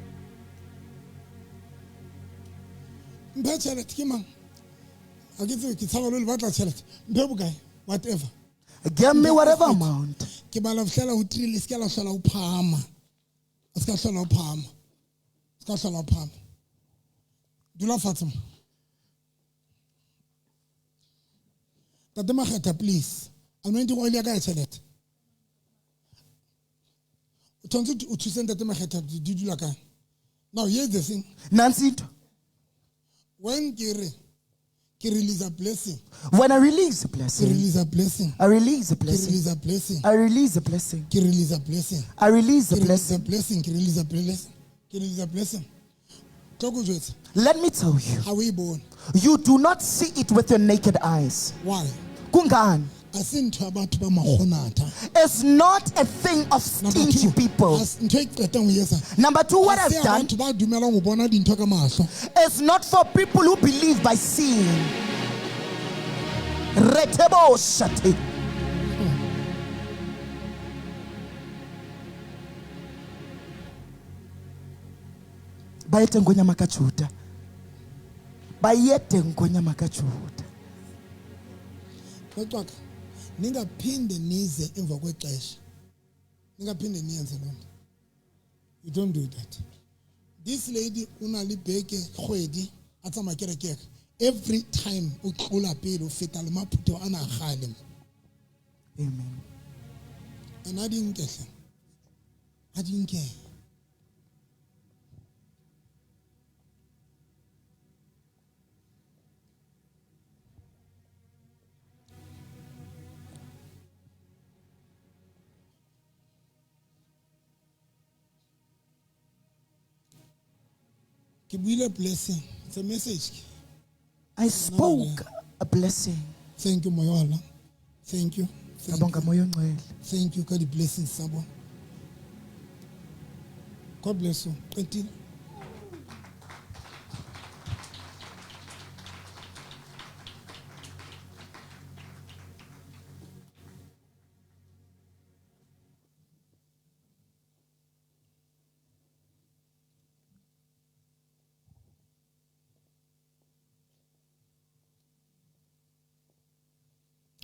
Whatever. Give me whatever amount. Dula Fatima. Tadema please. I'm going to go to the now here's the thing. Nancy, when Kiri release a blessing. When I release a blessing. Release a blessing. I release a blessing. Release a blessing. I release a blessing. Release a blessing. I release a blessing. Release a blessing. Release a blessing. Let me tell you. How we born? You do not see it with your naked eyes. Why? Kungan. It's not a thing of stingy people. Number two, what I've done is not for people who believe by seeing. Retebo shate. Bayete ngonya makachuta. Bayete ngonya makachuta. Ningaphinde nize emva kwexesha. Ningaphinde niyenze lonto. You don't do that. This lady unalibheke khwedi atsama kerekeke. Every time uqula pele ufeta le maphuto ana khale. Amen. And I didn't care. Blessing. It's a message. I spoke a blessing. Thank you, Moyola. Thank you. Thank you for the blessings, Sabo. God bless you. Continue.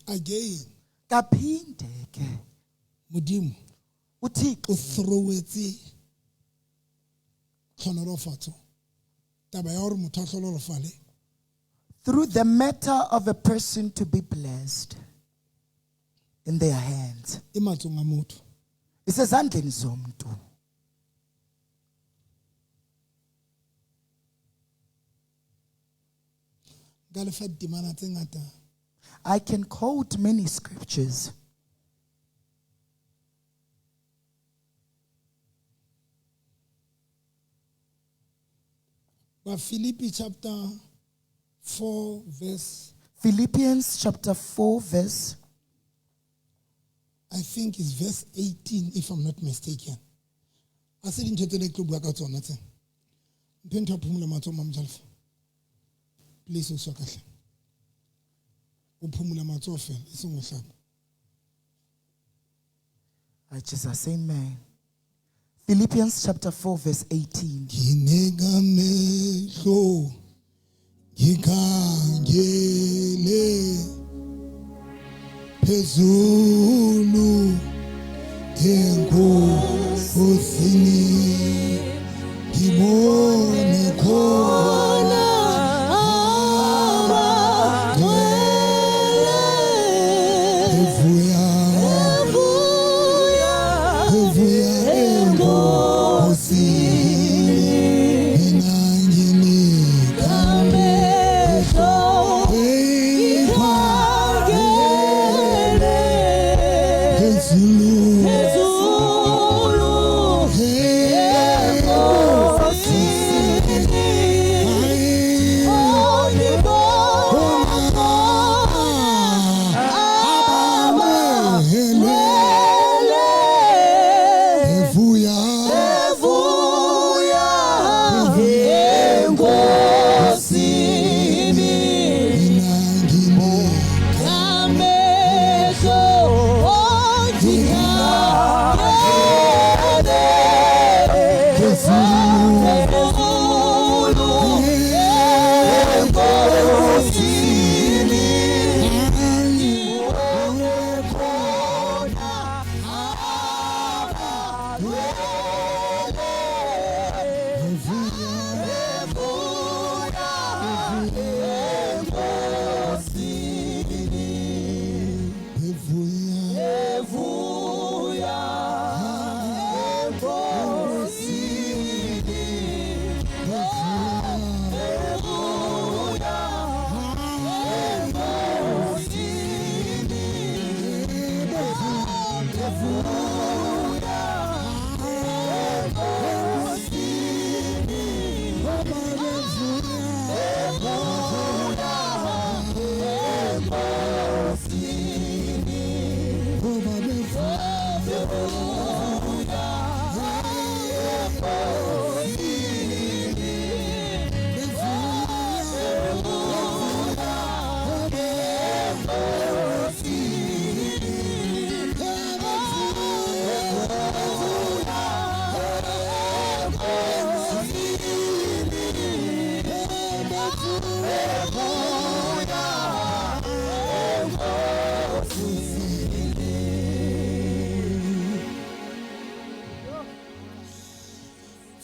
Again, kaphinde ke Modimo uThixo throwetse tlhonolofatso taba ya hore motho a tlholofale through the matter of a person to be blessed in their hands. Ematsong a motho. Isezandleni zomuntu. Galefa dimana tse ngata. I can quote many scriptures. But Philippians chapter 4 verse, Philippians chapter 4 verse, I think it's verse 18 if I'm not mistaken. I said in Totele Club Wakato nothing. Penta Pumula Mato Mamjalf. Please also Kasha. Upumula Matofe, it's almost up. Jesus, amen. Philippians chapter 4 verse 18. Ginegamelo gikangele phezulu enkosini ngibone khona evuya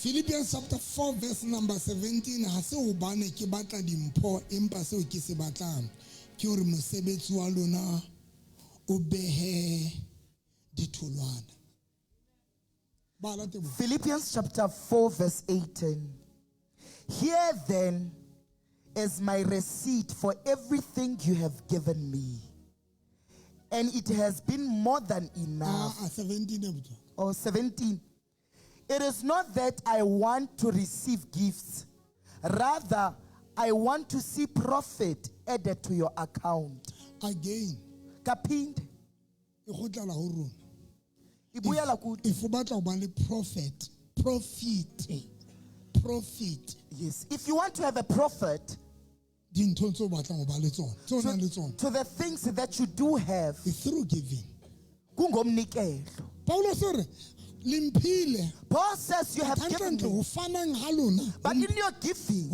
Philippians chapter 4 verse number 17 ha se o bane ke batla dimpho empa se o ke se batlang ke hore mosebetsi wa lona o behe ditholwana. Philippians chapter 4 verse 18. Here then is my receipt for everything you have given me, and it has been more than enough. 17. Or 17. It is not that I want to receive gifts. Rather, I want to see profit added to your account. Again. Kapinde. If you profit. Yes. If you want to have a profit to the things that you do have, it's through giving. Paul says you have given me, but in your giving,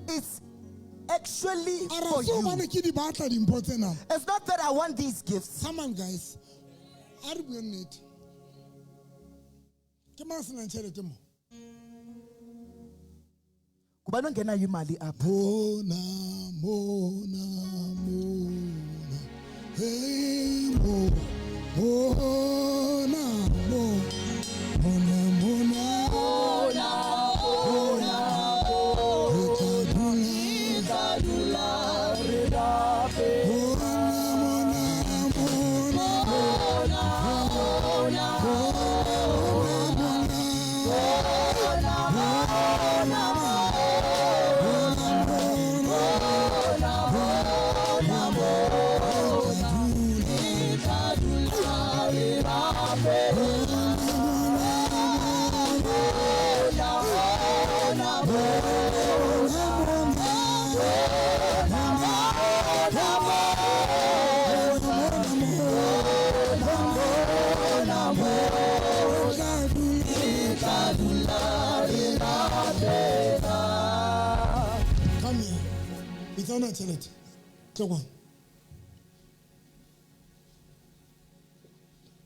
it's actually for you. It's not that I want these gifts. Come on, guys. Kubano ngena imali apha. Mona, mona, mona. Hey, mona, mona, mona, mona, mona, It's on a tšhelete. Tlo kwa.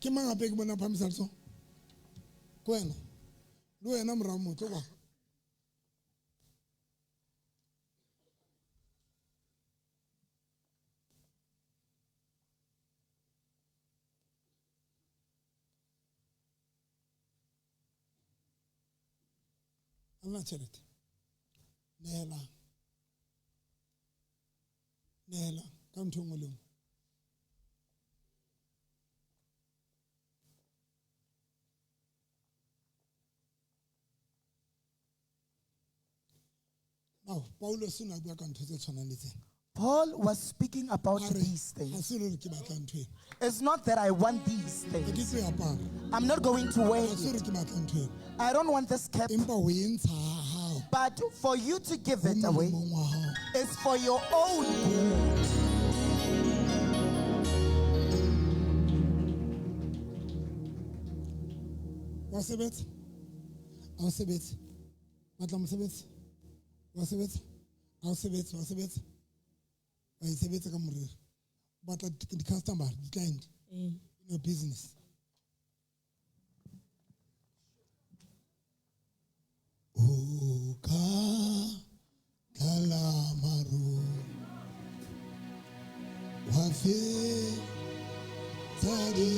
Ke mang gape ke bona phamisa tso? Ko wena. Le wena morao mo tlo kwa. Alla tšhelete. Nela ka ntho ngwe le ngwe. Now Paulus o ne a bua ka ntho tse tshwanang le tsena. Paul was speaking about these things. It's not that I want these things. I'm not going to wear it. I don't want this cap. But for you to give it away, it's for your own good. I sebetsa ka moriri batla the customer the client in your business o ka tla maru wa fe tsadi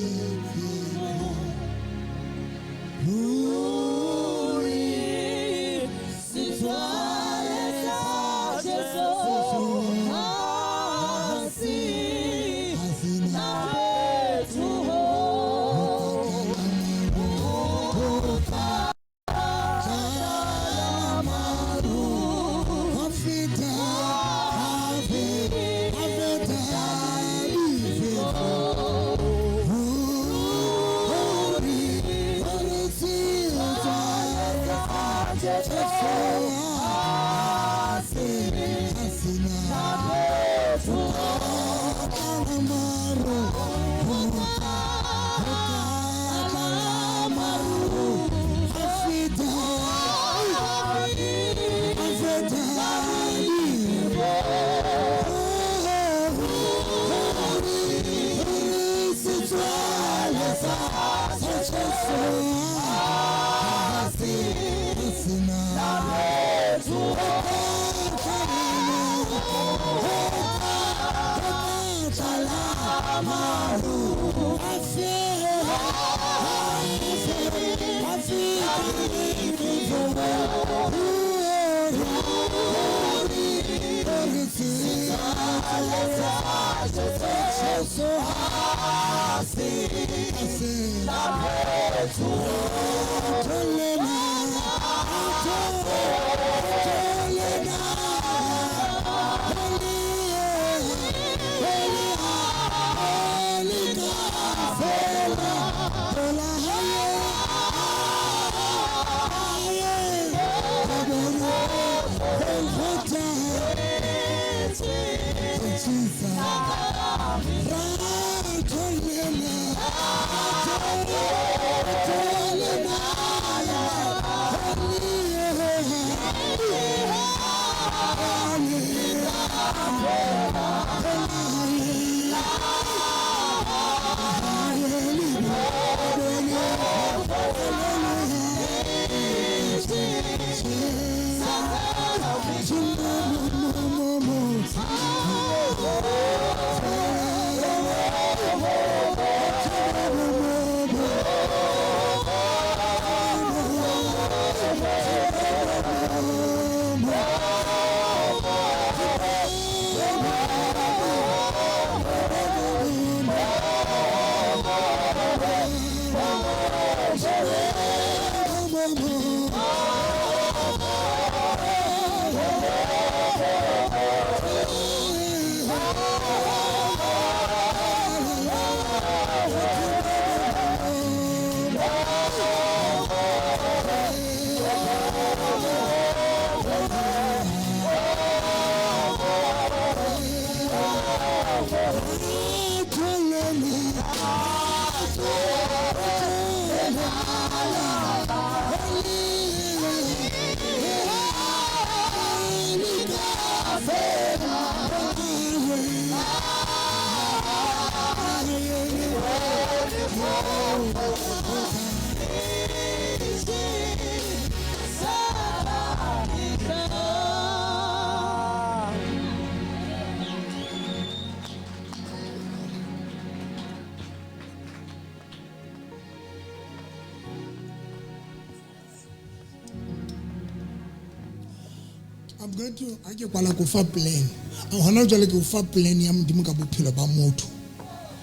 I'm going to ake kwala go fa plan. Hona jwale ke fa plan ya modimo ka bophelo ba motho.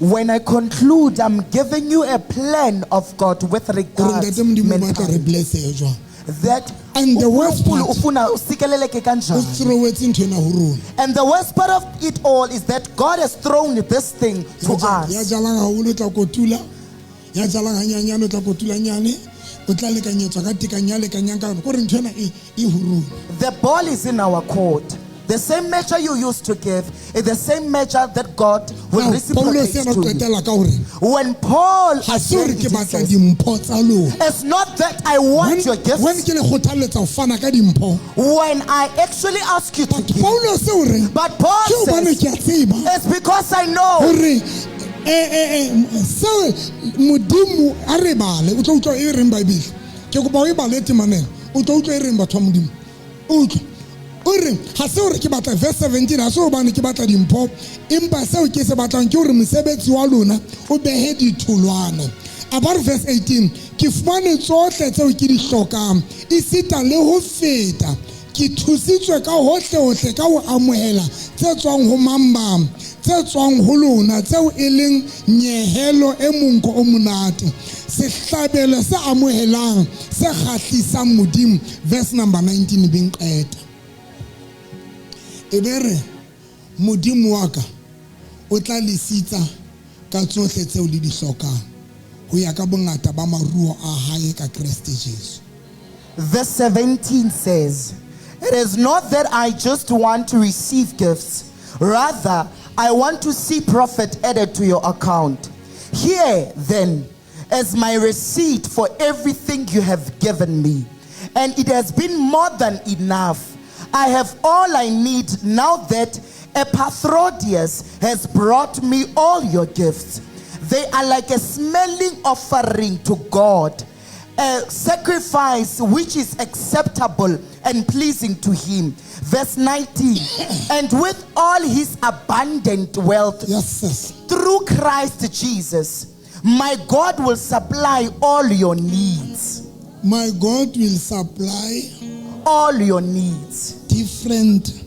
When I conclude, I'm giving you a plan of God with regards to mankind. That and the worst part, and the worst part of it all is that God has thrown this thing to us. The ball is in our court. The same measure you used to give is the same measure that God will reciprocate to you. When Paul says, it's not that I want your gifts. When I actually ask you to give. But Paul says, it's because I know. Verse 17 ha so bane ke batla dimpho empa seo ke se batlang ke hore mosebetsi wa lona o behe ditholwana. About verse 18 ke fumane tsohle tseo ke di hlokang isita le ho feta ke thusitswe ka hohle ka ho amohela tse tswang ho mambam tse tswang ho lona tseo e leng nyehelo e monko o monate sehlabelo se amohelang se kgahlisang modimo. Verse number 19 being qeta ebere modimo wa ka o tla lesitsa ka tsohle tseo le di hlokang ho ya ka bongata ba maruo a hae ka Kriste Jesu. Verse 17 says, it is not that I just want to receive gifts, rather I want to see profit added to your account. Here then is my receipt for everything you have given me, and it has been more than enough. I have all I need now that Epaphroditus has brought me all your gifts. They are like a smelling offering to God, a sacrifice which is acceptable and pleasing to him. Verse 19, and with all his abundant wealth, through Christ Jesus, my God will supply all your needs. My God will supply all your needs. Different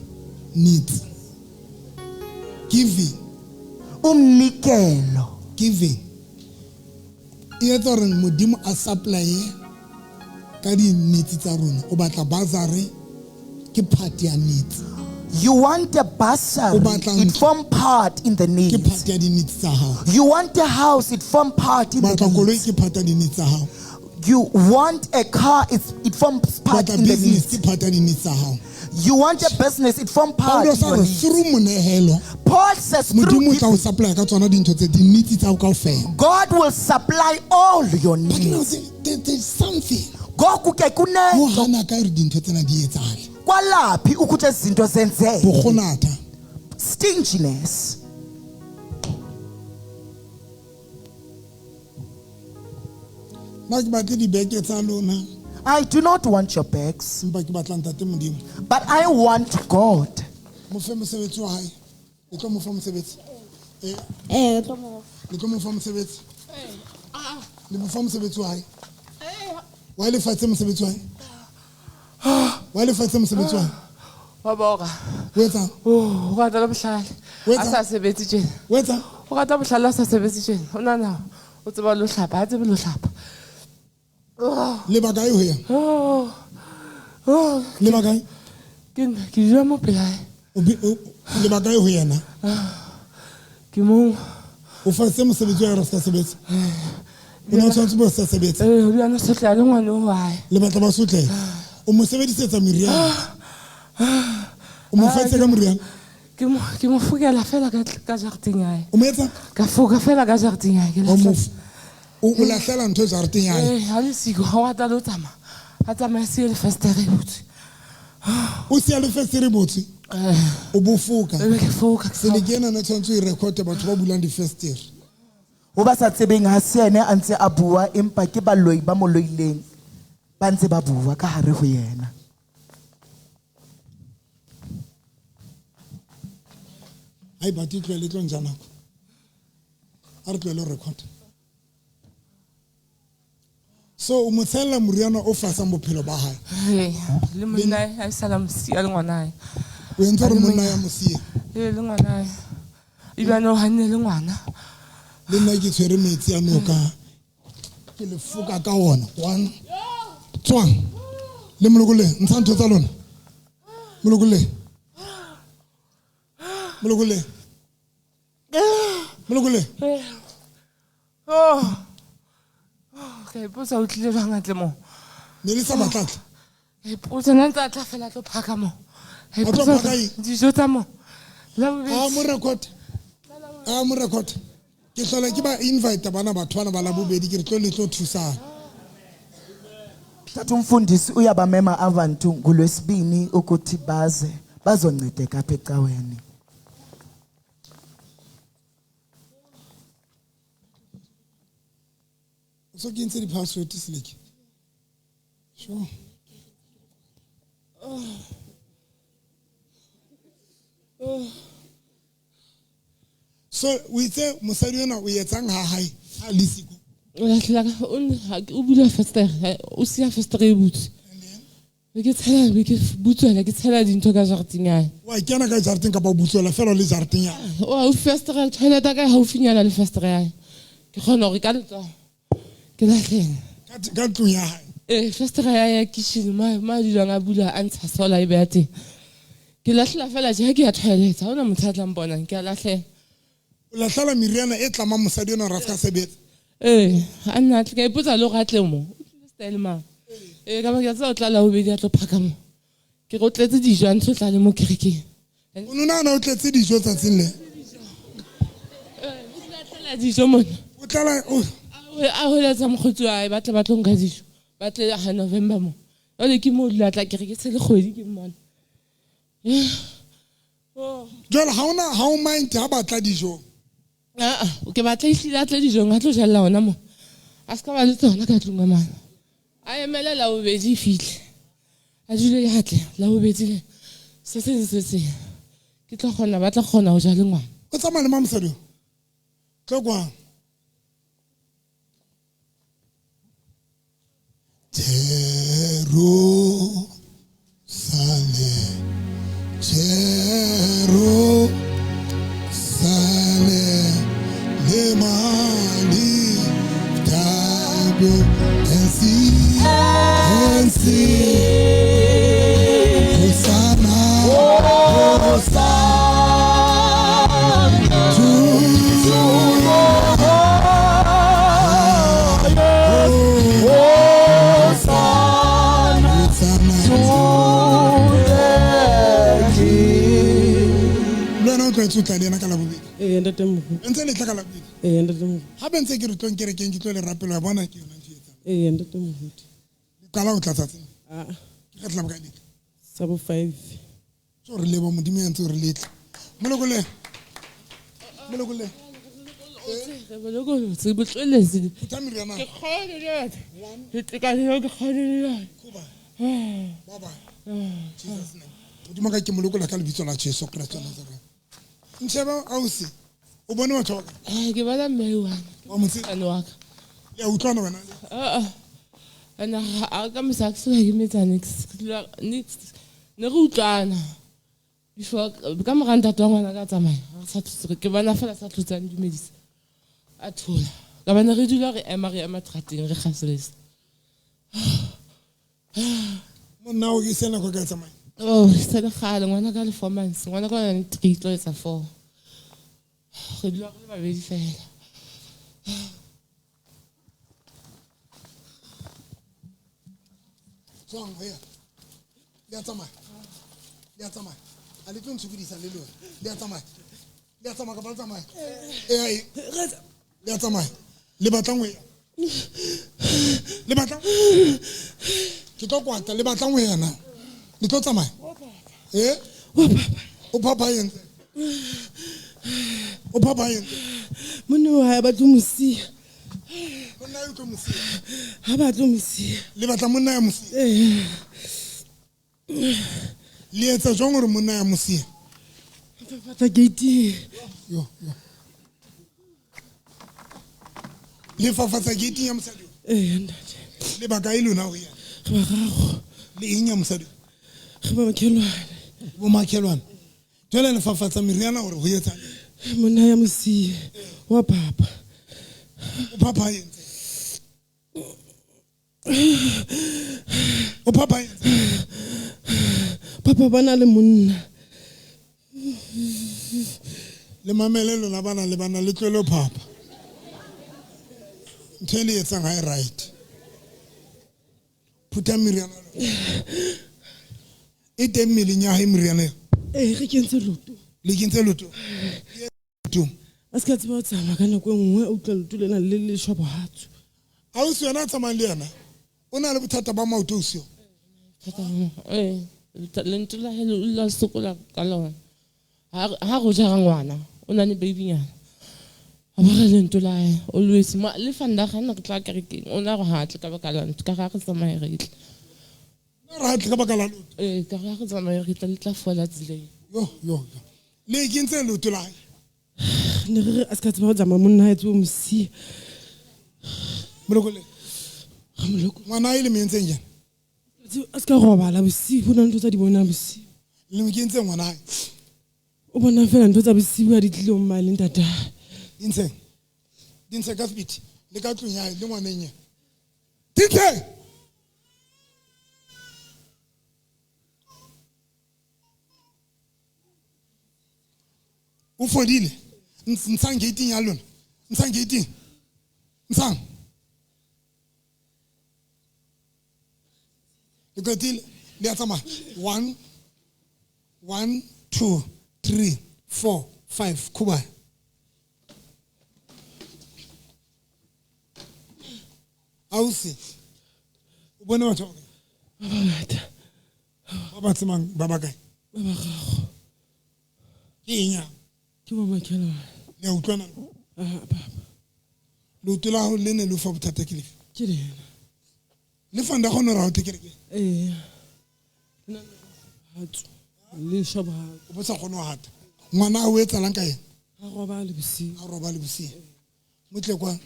needs. Giving. Giving. Etoren modimo a supply ka di needs tsa rona. O batla bazare ke part ya needs. You want a bursary, it form part in the needs. Ke part ya di needs tsa hao. You want a house, it form part in the needs. Ke part ya di needs tsa hao. You want a car, it forms part in the needs. You want a business, it forms part in your needs. Paul says through God will supply all your needs. There's something. Stinginess. I do not want your bags, but I want God. Lebaka yo ya. Lebaka. Ke jwa mo pelae. Lebaka yo ya na. Ke mo o fa se mosebetsi wa rasa sebetsa. O na tshwantse bo sa sebetsa. Re ana sotla le ngwana o hae. Le batla ba sotle. O mo sebedisetsa meriana. O mo fatse ka meriana. Ke mo fukela fela ka jarting yae. O metsa? Ka fuka fela ka jarting yae. O mo o lahlela ntho jarting yae. Ha le siko ha wa tla tsama. Ha tsama se le festere botse. O se le festere botse. O bo fuka. Ke fuka. Se le kena na tshwantse I record batho ba bulang di festere. O ba sa tsebeng ha se ene a ntse a bua empa ke baloi ba mo loileng ba ntse ba bua ka hare ho yena. Ai ba titlo le tlo njana ko. A re tlo le record. So o mo tshela moriana o fasang bophelo ba hae. Le monna a sala mosia le ngwana hae. O entse re monna ya mosia. Le ngwana hae. Ibana o hanne le ngwana. Le nna ke tshwere metsi a noka. Ke le foka ka ona. One. Tswang. Le molokole, ntsha ntho tsa lona. Molokole. Molokole. Molokole. Oh. Okay, posa o tlile jang atle mo. Ne le sa batlatla. Posa nna ntse a tla fela tlo phaka mo. Posa dijo tsa mo. Mo record. Mo record. Ke hlola ke ba invite bana batho bana ba la bobedi ke re tlo le tlo thusana. Thatha umfundisi uyabamema abantu ngolwesibini ukuthi bazoncedeka apha ecaweni. So ke ntse di password Seleki. Sure. So we say mosadi yona o etsang ha hae ha le siko. O bula fester o sia fester e butse. Ke butswela ke tshela dintho ka jarting ya. Wa kena ka jarting ka ba butswela fela le jarting ya. O fester el toilet ka ha o finyana le fester ya. Ke khona hore ka letso. Ke lahleng. Ka tlung ya hae. Fester ya kitchen ma dilwa nga bula antsha sola e bete. Ke lahlela fela je ke ya toilet ha ona motho a tla mbona ke a lahlela. O lahlela meriana e tlama mosadi yona ra ska sebetsa. Anna ke ipotsa lo gatle mo. Style ma. Ka ba ke tsa o tla la o bedi a tlo phaka mo. Ke go tletse dijo a ntse tla le mo kerekeng. O nona na o tletse dijo tsatsing le. La dijo mo. O tla a hola tsa mogotsi wa ba tla batlo nka dijo. Ba tle ha November mo. O le ke mo la tla kereke se le kgwedi ke mmona. Jwale ha o mind ha batla dijo. Ke batla ihlile a tle dijo nga tlo jalla ona mo. A ska ba le tsona ka tlunga mana. A emela la o bedi fihle. A jule ya tle la o bedi se ke tlo gona ba tla gona ho ja le ngwana. O tsamaya le mamosadi. Tlo kwa. Tla le na ka la bobedi. Ntate mo. Ntse le tla ka la bobedi. Ntate mo. Ha be ntse ke re tlong kerekeng ke tlo le rapelo ya bona ke yona ntse etsa. Ntate mo. Kala o tla tsatsing. Ke tla boka dikla. Sabo 5. So re leba modimo ya ntse re letla. Molokole. Molokole. Re bolokolo se botlelezi. Tsamiri yana. Ke khone le. Ke tika le ke khone le. Kuba. Baba. Jesus name. Modimo ka ke molokola ka lebitso la Jesu Kristo Nazareth. Ntsheba ausi. O bone wa thoka. Ke bala mewa. Wa motse. Anwaka. Ya utlwana wena. Ana a ka msa ke ke metsa nix ne go utlwana before ka moganta twa ngwana ka tsamaya sa tsetse ke bana fela sa tlotsang dumedisa a thola ka bana re dula re ema trateng re gaselesa Monna o ke sena go ka tsamaya. Se le gale ngwana ka le 4 months ngwana ka ne 3 tlo etsa 4 re dula re ba bedi fela. Tswang ya. Ya tsamaya. Ya tsamaya. Ale tlo ntshukudisa le lona. Ya tsamaya. Ya tsamaya ka ba tsamaya. Ya tsamaya. Le batlang we. Le batlang. Ke tlo kwata le batlang we yana. Le tlo tsamaya. O papa yente. O papa yente. Monna wa ba tumusia. Monna yo tumusia. Ha ba tumusia. Le batla monna ya musia. Le etsa jwang gore monna ya musia. Papa gate. Yo. Le fafatsa gate ya mosadi. Ntate. le baka ilona ho ya Re ba gago. le enya mosadi Re ba makhelwane. bo makhelwane jwale le fafatsa meriana hore ho etsa Monna ya mosie wa papa. o papa yentse o papa yentse Papa bana le monna. le mamele lona bana le bana le tlwelo papa ntho le etsang ha e right phuta meriana e teng meleng ya hae meriana Re kentse loto. le kentse loto A se ka tseba ho tsamaya ka nako e nngwe a utlwa loto lena le le shwa bohatso. ha o se yona a tsamayang le yena o na le bothata ba maoto o seo lento la helo la sokola ka lona ha go jara ngwana o na le babynyana a ba re lento la always ma le fanda ga nna ke tla ka re ke o na go hatle ka baka la ntse ka ga re tsamaya re itle ra tle ka baka la loto ka ga re tsamaya re itle le tla fola tsileng yo le kentse loto la hae Ne re a se ka tseba ho tsamaya monna hae tso mosie. molokole ngwana ile mentseng jana A se ka robala bosiu ho na le ntho tsa di bona bosiu. le mo kentse ngwana hae O bona fela ntho tsa bosiu ha di tlile o mma le ntata. dintshe ka speed le ka tlong ya hae le ngwaneng yena dintshe o fodile ntshang gating ya lona ntshang gating ntshang le qetile le ya tsamaya 1 2 3 4 5 khubaya ausi o bone batho Ba bangata. ba ba tsemang ba ba kae Ba ba gago. ke enya Ke ba makhelwane. le a utlwana Papa. le utlwa ho le ne le fa bothata ke lefe Ke lena. le fanda go no ra ho tekereke Na bohatso. Le shwa bohatso. o botsa gone ho hata ngwana o etsalang ka ena A roba le bosiu. a roba le bosia motle kwa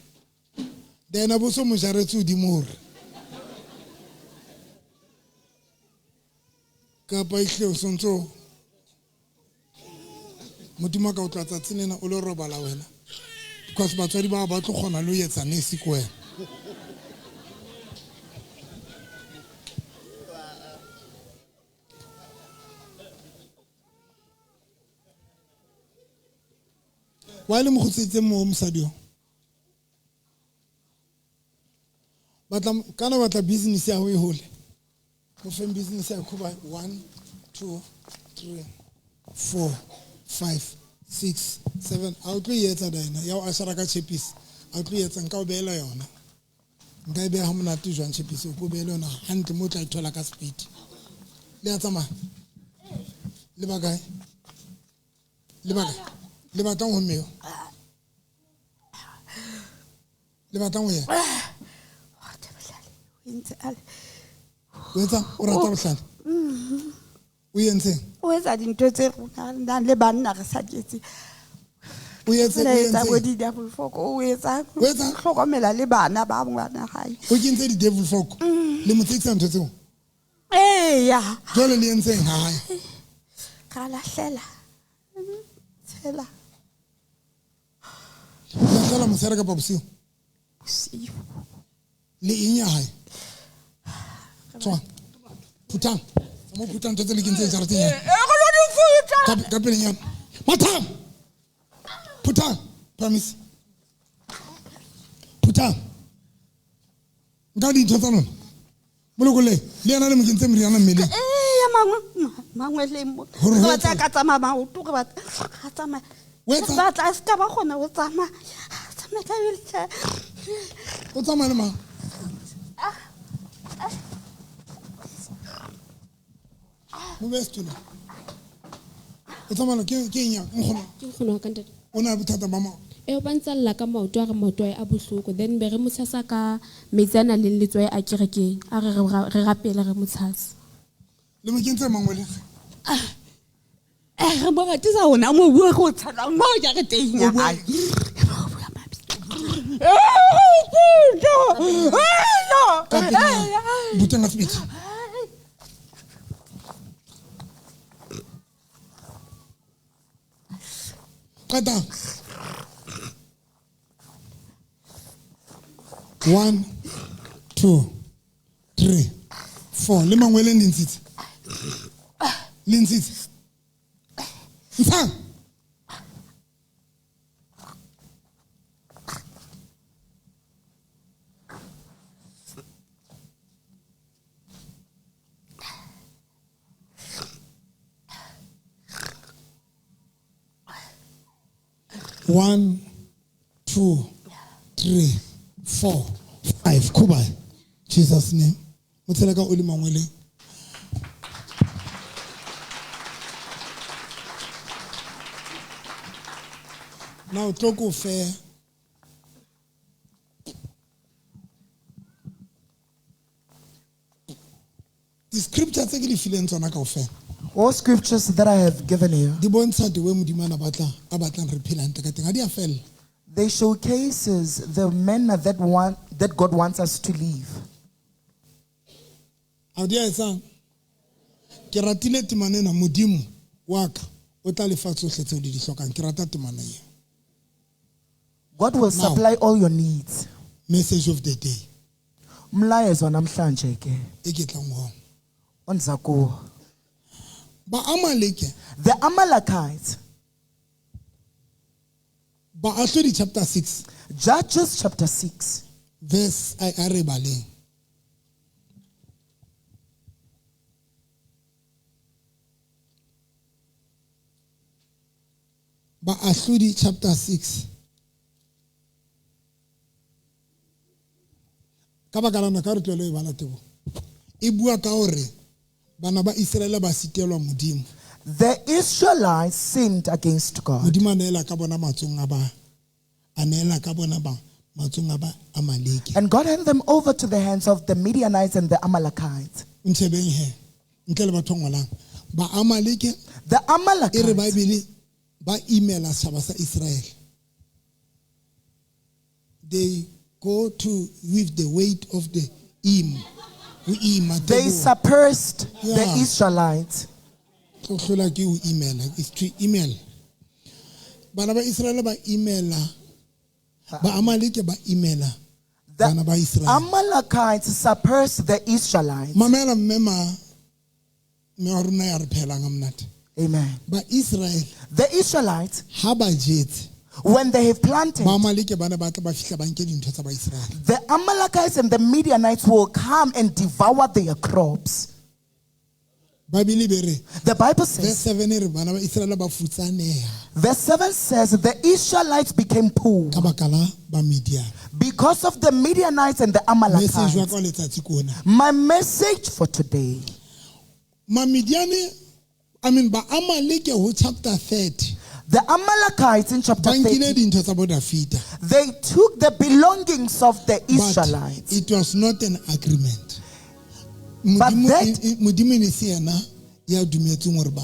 dena bo so mo jaretse hodimo hore ka pa ihle o sontso modimo ka o tlatsa tsenena o le robala wena because batswadi ba ba tlo kgona le ho etsa nesi ko wena wa le mo khutsitse mo mosadio kana batla business ya ho e hole mo fem business ya khuba 1 2 3 4 5 6 7 a o tlo yetsa dina ya o ashara ka chippies a o tlo yetsa nka o beela yona nka e beha monate jwang chippies o go beela yona hantle mo tla ithola ka speed le ya tsamaya le bakae le batlang ho mmeo le batlang ho ya o etsa o rata bohlale o entseng o etsa dintho tse rona le banna re sa dietse o etsa bo etse di-devil folk o etsa hlokomela le bana ba ngwana hae o kentse di-devil folk le mo tsekisa ntho tseo eya jwale le entseng ha hae ra lahlela tshela lahlela mosere kapa bosiu bosiu le eng ya hae tswa phutang mo phutang ntho tse le kentse jarateng ya ka pelenyana mathang phutang promise phutang nka dintho tsa lona molokole le yena le mo kentse meriana mmeleng eya mangwe le mo Hore ho re etsa- batla ka tsamaya maoto re tsamaya O etsa- re batla a se ka ba kgona ho tsamaya tsamaya ka wheelchair o tsamaya le mang mo be setulo o tsamaya ke eng ya nkgono ke kgona ka ntate o na le bothata ba mao e ba ntsalla ka maoto a re maoto a bohloko then be re mo tshasa ka metsi a nang le letswai a kerekeng a re rapele re mo tshasa le mo kentse mangwele re mo ratisa ona mo bua go tshela mo ja re teng ya hae Butang speech. Kata. 1, 2, 3, 4. Le mangwele linsitse. Linsitse. Nsang. One, 2, 3, 4, 5. Kuba. Jesus' name. Mutseleka uli mangwele. Now talk of fair. The scriptures actually feel in zona kaofela. All scriptures that I have given you, Di bontsha the way modimo a batlang re phela ntle ka teng. Ha di a fela. they showcases the manner that God wants us to live. Ha di a etsang. Ke ratile temane na modimo wa ka o tla lefa tsohle tseo di hlokang. Ke rata temane eo. God will supply all your needs. Message of the day. Umlayezo namhlanje ke E ke tlang ho. onza kuwo. Ba Amaleke, The Amalekites, ba Ahlodi chapter 6, Judges chapter 6, verse I re baleng. Ba Ahlodi chapter 6. Ka baka la nako re tlwelo e bala tebo. E bua ka hore bana ba Israel ba sitelwa modimo. the Israelites sinned against God. Modimo a neela ka bona matsong a ba a neela ka bona ba matsong a ba Amaleke. And God handed them over to the hands of the Midianites and the Amalekites. Ntshebeng he. Ntle le batho ngolang. Ba Amaleke The e re Amalekites, Bible ba emaila setjhaba sa Israel. They go to with the weight of the they suppressed the Yeah. Israelites. Go hlola ke o email, it's to email. Bana ba Israel ba emaila. Ba Amaleke ba emaila. Bana ba The Israel. Amalekites suppressed the Israelites. Mamela mmema me wa rona ya re phelang a monate. Amen. Ba Israel The Israelites, ha ba jetse when they have planted, ba Amaleke bana ba tla ba fihla ba nke dintho tsa ba Israel. the Amalekites and the Midianites will come and devour their crops. Bible be re The Bible verse says, 7 re bana ba Israel ba futsaneha verse 7 says, the Israelites became poor ka baka la ba Midian. because of the Midianites and the Message wa Amalekites. ka letsatsi ko ona. My message for today, Ma Midiane ba Amaleke ho chapter 30. the Amalekites in chapter Ba nkile 30, dintho tsa bo Dafita. they took the belongings of the But Israelites. it was not an agreement. But that- Modimo ne se yena ya dumetseng hore ba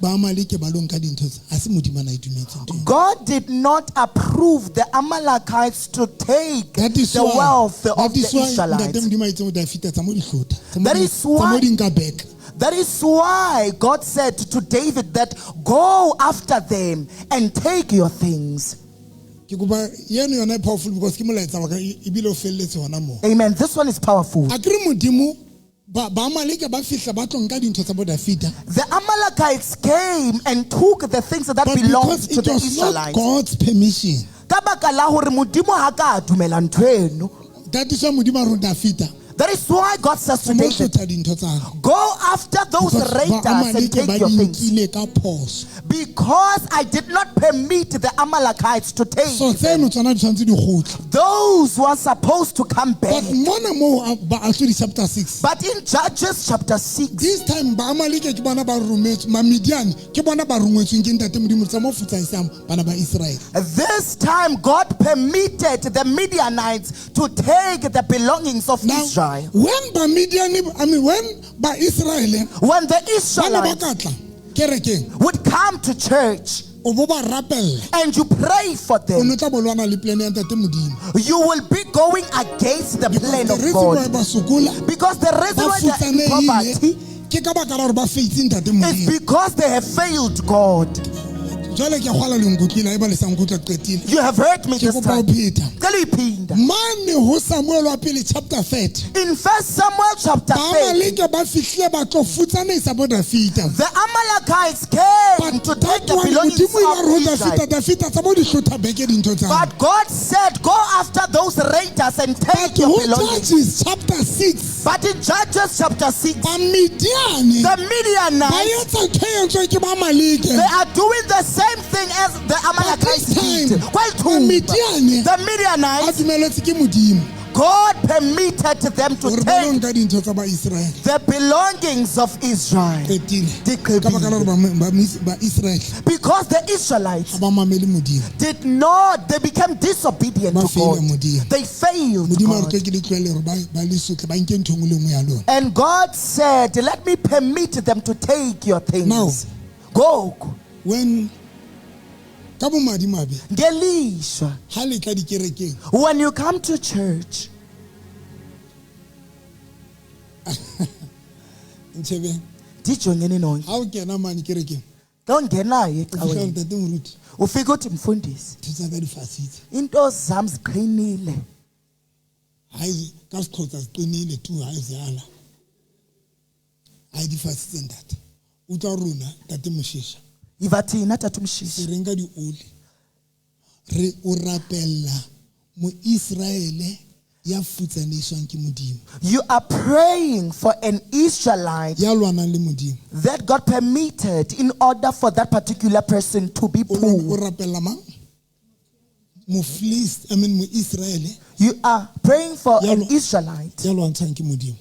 Amaleke ba lo nka dintho tse. Ha se Modimo ana e dumetseng ntho eo. God did not approve the Amalekites to take That is the why. wealth of That the is why. Israelites. Ntate Modimo a itseng ho Dafita tsa mo di hlotha. Tsa mo That di- is tsa mo why- di nka back. That is why God said to David that go after them and take your things. Ke kopa yeno yona e powerful because ke molaetsa wa ka ebile o felletse hona moo. Amen. This one is powerful. A kere Modimo ba Amaleke ba fihla ba tlo nka dintho tsa bo Dafita. The Amalekites came and took the things that But belonged because to it the was not Israelites. God's permission. Ka baka la hore Modimo ha ka dumela ntho eno. That is why Modimo a re Dafita. That is why God says to Mo David, hlotha dintho tsa hao. go after those Because ba raiders and Amaleke take ba your di things. nkile ka phoso. Because I did not permit the Amalekites to take So them. tseno tsona di tshwanetse di kgotle. Those who are supposed to come But back. mona mo ba Ahlodi chapter 6. But in Judges chapter 6, This time ba Amaleke ke bona ba rometswe, ma Midian ke bona ba rongwetsweng ke ntate Modimo tsa mo futsaisang bana ba Israel. this time God permitted the Midianites to take the belongings of Now Israel. when ba Midian when ba Israel When the bana ba Israelites ka tla kerekeng would come to church, and you pray for them, you will be going against the plan of God. Because the reason why they are in poverty is because they have failed God. You have heard me this time. In 1 Samuel chapter 30, the Amalekites came to take the belongings of Israel. But God said, go after those raiders and take your belongings. Chapter 6. But in Judges chapter 6, the Midianites, they are doing the same thing as the Amalekites did. The Midianites, God permitted them to take the belongings of Israel. Because the Israelites did not, they became disobedient to God. They failed God. And God said, let me permit them to take your things. Now, go. When when you come to church, don't get ufika uthi mfundisi into zami ziqinile, hayi kaSixhosa ziqinile tu hayi ziyala hayi difasitse ntate utswa rona tate Moshisha ivathina tata Moshisha renga di oli re o rapella mo Israele ya futsanishwang ke modimo. You are praying for an Israelite ya lwanang le modimo that God permitted in order for that particular person to be o poor. rapella mang mo Philist mo Israele You are praying for an Israelite ya lwantshang ke modimo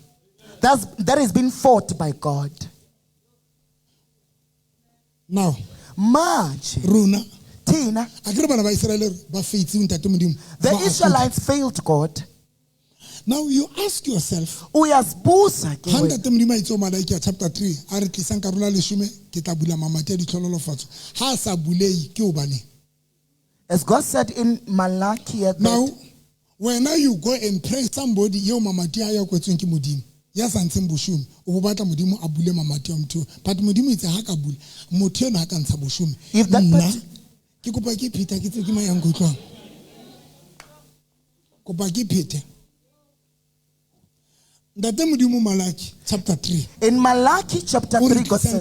that is being fought by God. Now March rona Tina, the Israelites failed God. Now you ask yourself, chapter 3, as God said in Malachi, now when you go and pray somebody, yo mamati aya kwetsenki modimo. Yes, and Simbushum, Ubata Mudimu Abule Mamatium too. But Mudimu is a hakabul, Motion Hakan Sabushum. If that person Kikupaki Peter, Kituma Yangutua Kopaki Peter. That Mudimu Malaki, chapter 3. In Malachi chapter 3, God said,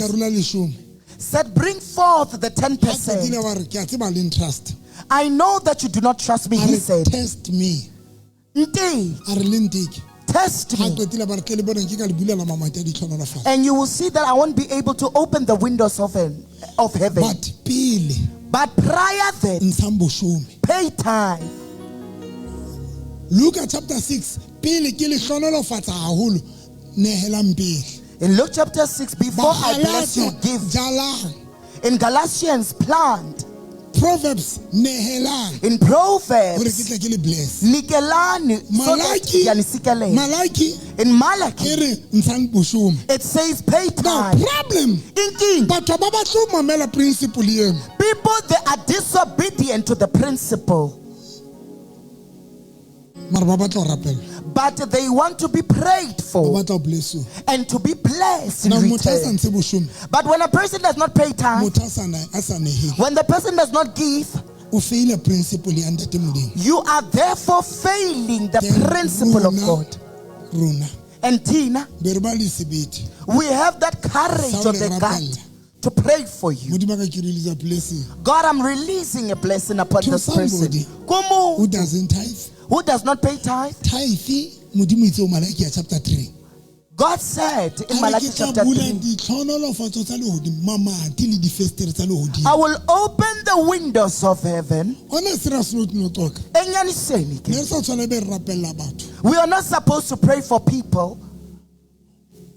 bring forth the 10%. I know that you do not trust me, he said. Test me. Test me, and you will see that I won't be able to open the windows of heaven. But prior then, pay tithe. Look at chapter 6. In Luke chapter 6, before I bless you, give. In Galatians, plant. Proverbs, in Proverbs, Nikelani, Malaki, in Malachi, it says pay tithe. No problem. People, they are disobedient to the principle. But they want to be prayed for and to be blessed in return. But when a person does not pay tithe, when the person does not give, you are therefore failing the principle of God. And Tina, we have that courage of the gut to pray for you. God, I'm releasing a blessing upon this person. Who doesn't tithe? Who does not pay tithe? Chapter 3. God said in Malachi chapter 3, I will open the windows of heaven. We are not supposed to pray for people.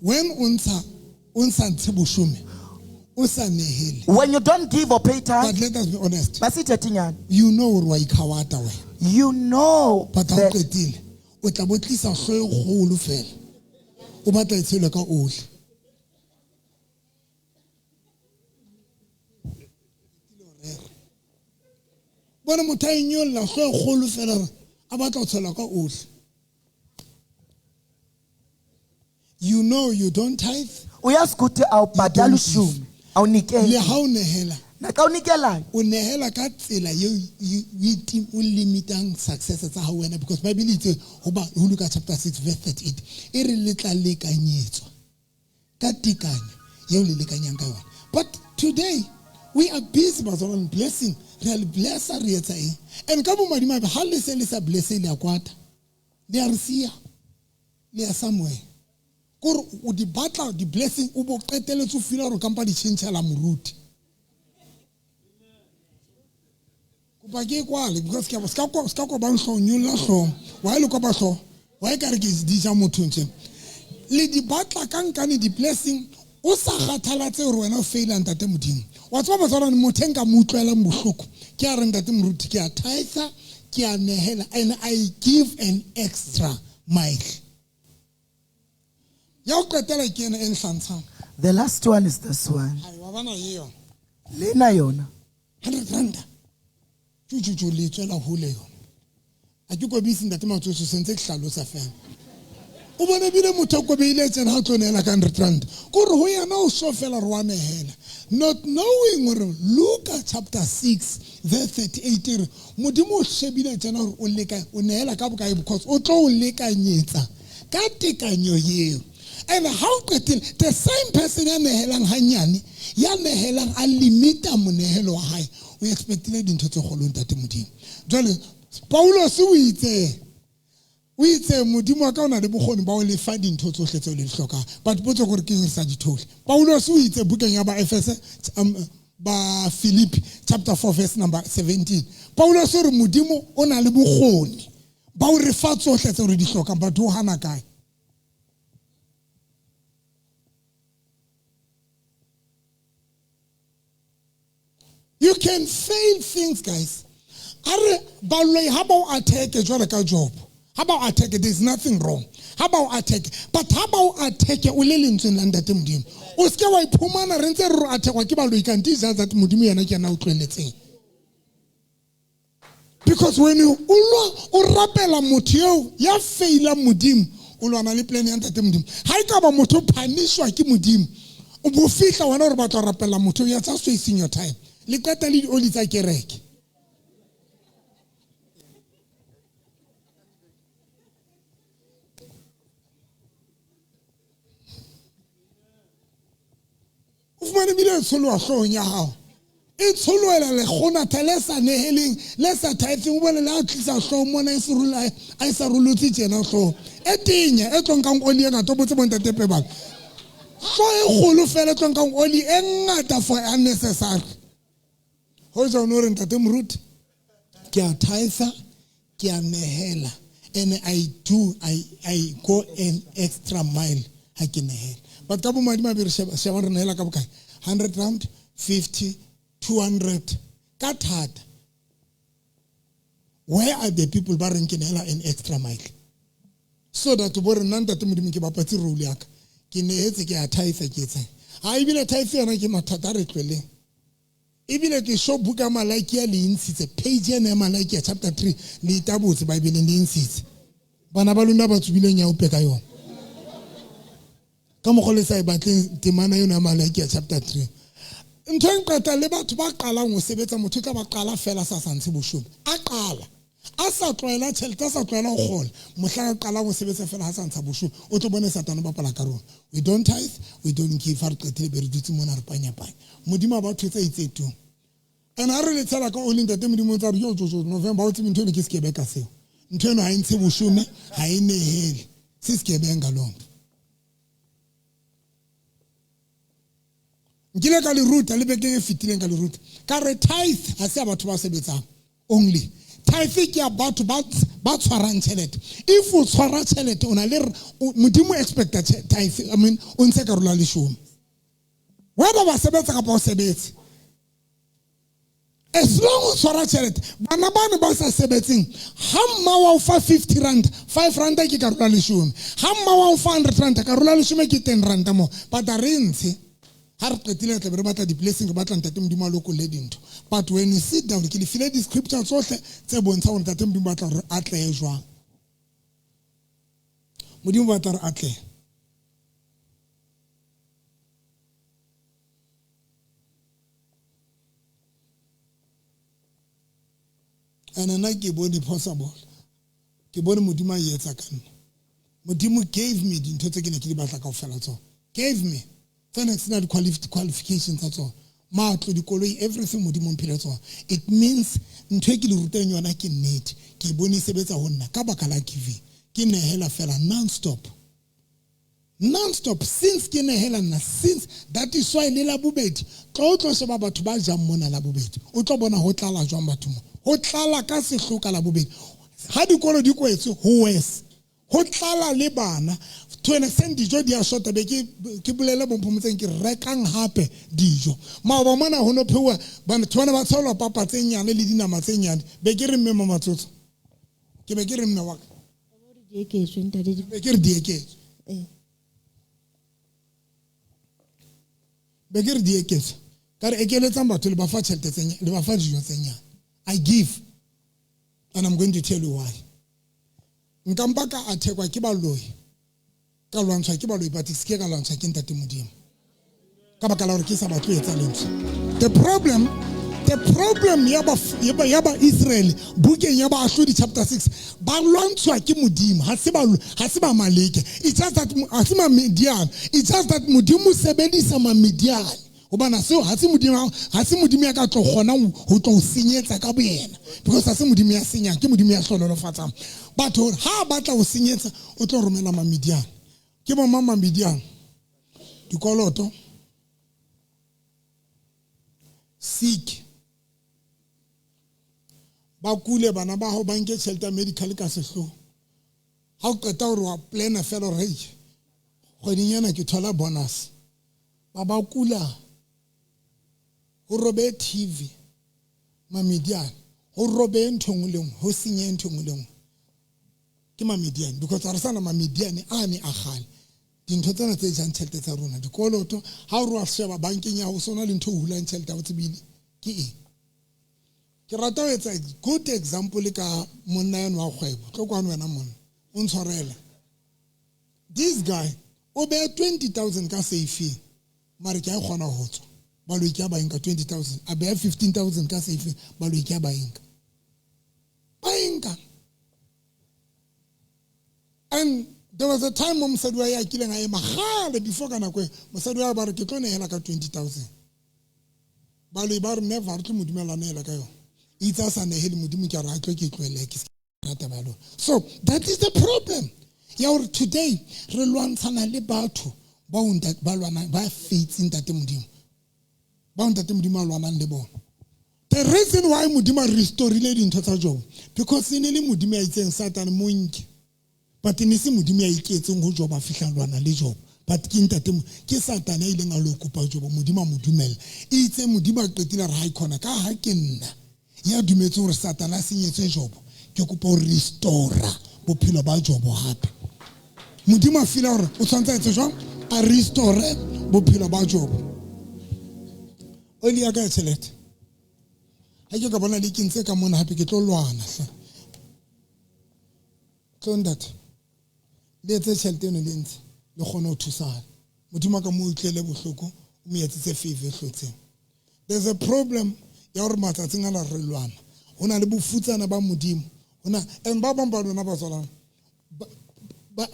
When you don't give or pay tithe, but let us be honest, you know that bona motho a inyolla so e kgolo fela re a batla go tshela ka ohle. You know you don't tithe. Uyazi ukuthi awubhadala ushumi, awunikeli. Le ha o nehela. Naka unikelayo. O nehela ka tsela yo o limitang success tsa hao wena, because Bible itse hoba ho Luka chapter 6 verse 38 e re letla lekanyetswa ka tikanya yo le lekanyang ka yona. But today we are busy on blessing. Real bless re etsa eng? And ka bo madimabe ha le se le sa bless le akwata. Le a re sia. Le a somewhere. Kore o di batla di blessing o bo qeteletse o fila re kampa di tshentshela moruti. Kupa ke kwale because ke ska go ba nhlong nyolla hlong. Wa ile go ba hlo. Wa e ka re ke di ja motho ntse. Le di batla ka nkane di blessing o sa kgathalatse hore wena o faila ntate modimo. Wa tswa batswana motho enka mo utlwela mbohloko. Ke a re ntate moruti ke a tithe, ke a nehela, and I give an extra mile. The last one is this one. Lena yona. 100 rand. Chuchu le tswela hole yona. A ke go bisi ntate matsotso sentse ke hlalosa fela. O bona bile motho go beile tsena ha tsonela ka 100 rand. Go re ho yana o so fela re wa nehela. Not knowing gore Luka chapter 6 verse 38 modimo o shebile tsena gore o leka o nehela ka bokae because o tlo o lekanyetsa ka tekanyo yeo. And how the same person ya nehelang hanyane ya nehelang a limita monehelo wa hae o expectile dintho tse kgolo ntate modimo. Jwale Paulos o itse modimo wa ka ona le bokgoni ba o lefa dintho tsohle tse le hloka, but botse gore ke sa dithole. Paulos o itse bukeng ya ba Efese ba Philippi chapter 4 verse number 17. Paulos o re modimo o na le bokgoni ba o re fa tsohle tse re di hloka, but o hana kae? You can fail things, guys. How about attack a job? How about attack? There's nothing wrong. How about attack? But how about attack? Ulelinson and that mudim. Uskawa pumana rente attack wakiba you can teach that mudimi and I can out let's because when you urapela mutio ya faila mudim ulwana li pleni and that mudim. Haikaba moto panishwa ki mudim. Ubufika wana urabata rapela mutio ya just wasting your time. Likwata li olisa kereke. Ufumane bile solo aso nya hao. It's solo ele khona telesa neheling lesa tithing ubone la tlisa so mona isirula aisaruluti tjena so. Etinya etlonkang oli e ngata botse bonta tepe ba. So e kholo fela etlonkang oli e ngata for unnecessary. Hoja onore ntate mruti ke a tithe ke a nehela and I go an extra mile ha ke nehela. But ka bo madima be re sheba re nehela ka bokae 100 rand 50 200 ka thata. Where are the people ba reng ke nehela an extra mile so that bo re nna ntate modimo ke bapatsi role ya ka ke nehetse ke a tithe ke etsa ha ibile tithe yana ke mathata re tlweleng. Ibile ke show buka malaki ya le insitse page ya malaki ya chapter 3 le itabotse Bible le insitse bana ba lona ba tsubile nya upe ka yona ka mo go le sa batleng temana yona malaki ya chapter 3 ntho nqata le batho ba qala ngo sebetsa motho tla ba qala fela sa santse boshome a qala a sa tloela tšhelete a sa tloela go gola mohla a qala go sebetsa fela ha santsa boshome o tlo bone satano ba pala ka rona. We don't tithe, we don't give, fa re qetile be re dutse mona re panya modimo ba thotse itse tu and ha re le tsela ka o le ntate modimo tsa re yo November o tsime ntho ne ke skebe ka seo ntho eno ha ntse boshome ha e nehele se skebe nga lomba ngile ka le ruta le bekeng e fitileng ka le ruta ka re tithe ha se batho ba sebetsang only tithe ke ya batho ba tshwarang tšhelete. If o tshwara tšhelete o na le modimo expecta tithe I mean o ntse ka rola leshome wena ba sebetsa ka ba o sebetse as long as tshwara tšhelete bana bana ba sa sebetseng ha mma wa o fa 50 rand 5 rand ke ka rola leshome ha mma wa o fa 100 rand ka rola leshome ke 10 rand mo but a rentse ha re qetile tla be re batla di-blessing re batla ntate modimo a lokole dintho but when you sit down ke le file di-scripture tsohle tse bontsha gore ntate modimo batla gore a tleye jwang modimo batla re a tleye and nna ke bone possible ke bone modimo a etsa ka nna modimo gave me dintho tse ke ne ke di batla kaofela tsona gave me tsena ke sena di-qualifications tsa tsona matlo dikoloi everything modimo mphile tsona it means ntho e ke le ruteng yona ke nnete ke bone e sebetsa ho nna ka baka la giving ke nehela fela non-stop since ke nehela nna since that is why le la bobedi tlo sheba batho ba jang mona la bobedi o tlo bona ho tlala jwang batho mo ho tlala ka sehloka la bobedi ha dikolo di kwetse ho wes ho tlala le bana to an extent dijo di a shota be ke bolela bompomotseng ke rekang hape dijo maoba mona ho no phewa bana tswana ba tsholwa papa tse nyane le dinama tse nyane be ke re mme mamatsotso ke be ke re mme wa ka be ke re dieketso be ke re dieketso ka re ekeletsang batho le ba fa tšhelete tse nyane le ba fa dijo tse nyane I give and I'm going to tell you why nkampa ka athekwa ke baloi ka lwantshwa ke baloi but se ke ka lwantshwa ke ntate modimo ka baka la gore ke sa batlo etsa lentswe the problem ya ba Israel bukeng ya Baahlodi chapter 6 ba lwantshwa ke modimo ha se ba maleke it's just that ha se ma Midian it's just that modimo sebedisa ma Midian obana seo ha se modimo ya ka tlo gona ho tlo senyetsa ka boyena because ha se modimo ya senyang ke modimo ya hlololofatsang batho ha batla ho senyetsa o tlo romela ma Midian ke bo mama Midian dikoloto sick ba kule bana ba ho banke tšhelete medical ka sehlo ha o qeta hore wa plana fellow rage kgweding yana ke thola bonus ba kula ho robe TV ma Midian ho robe nthong le nngwe ho senye nthong le nngwe ke ma Midian because a re sana ma Midian ane a gale dintho tsena tse jang tšhelete tsa rona dikoloto ha o re sheba bankeng ya ho sona le ntho hulang tšhelete o tsebile ke eng ke rata ho etsa good example ka monna yana wa kgwebo tlo kwana wena monna o ntshwarela this guy o be 20,000 ka safe mare ke a kgona ho tswa baloi ke a ba inka 20,000 a be 15,000 ka safe baloi ke a ba inka and there was a time mosadi wa ya kileng a ema gale before kana kwe mosadi wa ba re ke tlo nehela ka 20,000 baloi ba re never re tlo modimela nehela ka yona itse a sa nehele modimo ke a re a tlo ke tlwele ke rata balo so that is the problem ya gore today re lwantshana le batho ba lwana ba faith ntate modimo ba ntate modimo a lwanang le bona the reason why modimo restorile dintho tsa Job because ne le modimo ya itseng Satan monke but ne se modimo ya iketseng go Job a fihla lwana le Job but ke ntate ke Satan ya ileng a lo kopa Job modimo a modumela itse modimo a qetile re ha ikona ka ha ke nna ya dumetse gore Satan a senyetse Job ke kopa o restora bophelo ba Job hape modimo a fila gore o tshwantse etse jwang a restore bophelo ba Job oli ya ka tšhelete ha ke ka bona le kentse ka mona hape ke tlo lwana hle tlondat le etse tšhelete eno le ntse le kgone ho thusana modimo ka mo utlele bohloko o mo etsetse favor hlotseng there's a problem ya gore matsatsing a la re lwana hona le bofutsana ba modimo hona and ba bang ba lona ba tswalang ba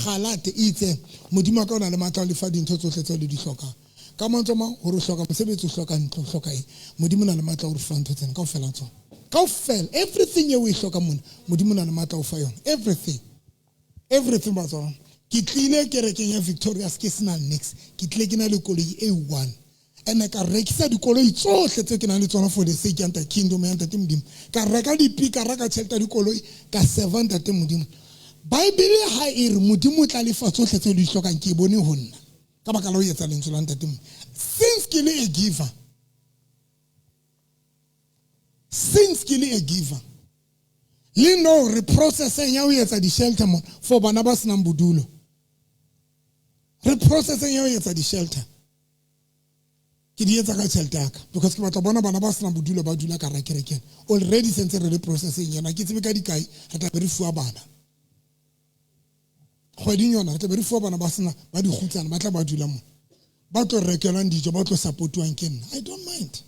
khalate itse modimo ka ona le matla le fa dintho tsohle tse le di hlokang ka mantso mang ho re hloka mosebetsi o hloka ntlo hloka e modimo na le matla o re fa ntho tsena ka ofela tsona ka ofela everything you hloka mona modimo na le matla o fa yona everything ba tsona ke tlile kerekeng ya Victorious ke sena next ke tlile ke na le koloi A1 ene ka rekisa dikoloi tsohle tse ke na le tsona for the sake ya kingdom ya ntate modimo ka reka dipika raka tšhelete dikoloi ka serve ntate modimo Bible ha e re modimo tla le fa tsohle tse di hlokang ke bone ho nna ka baka la ho etsa lentswe la ntate modimo since ke le a giver le no re processing ya ho etsa di shelter mo for bana ba senang bodulo re processing ya ho etsa di-shelter ke di etsa ka tšhelete yaka because ke batla bona bana ba sena bodulo ba dula ka ra kerekeng already sentse re le processing yana ke tsebe ka dikai re tla be re fuwa bana kgweding yona re tla be re fuwa bana ba sena ba di kgutsana ba tla ba dula mo ba tlo rekelwang dijo ba tlo supportwang ke nna I don't mind.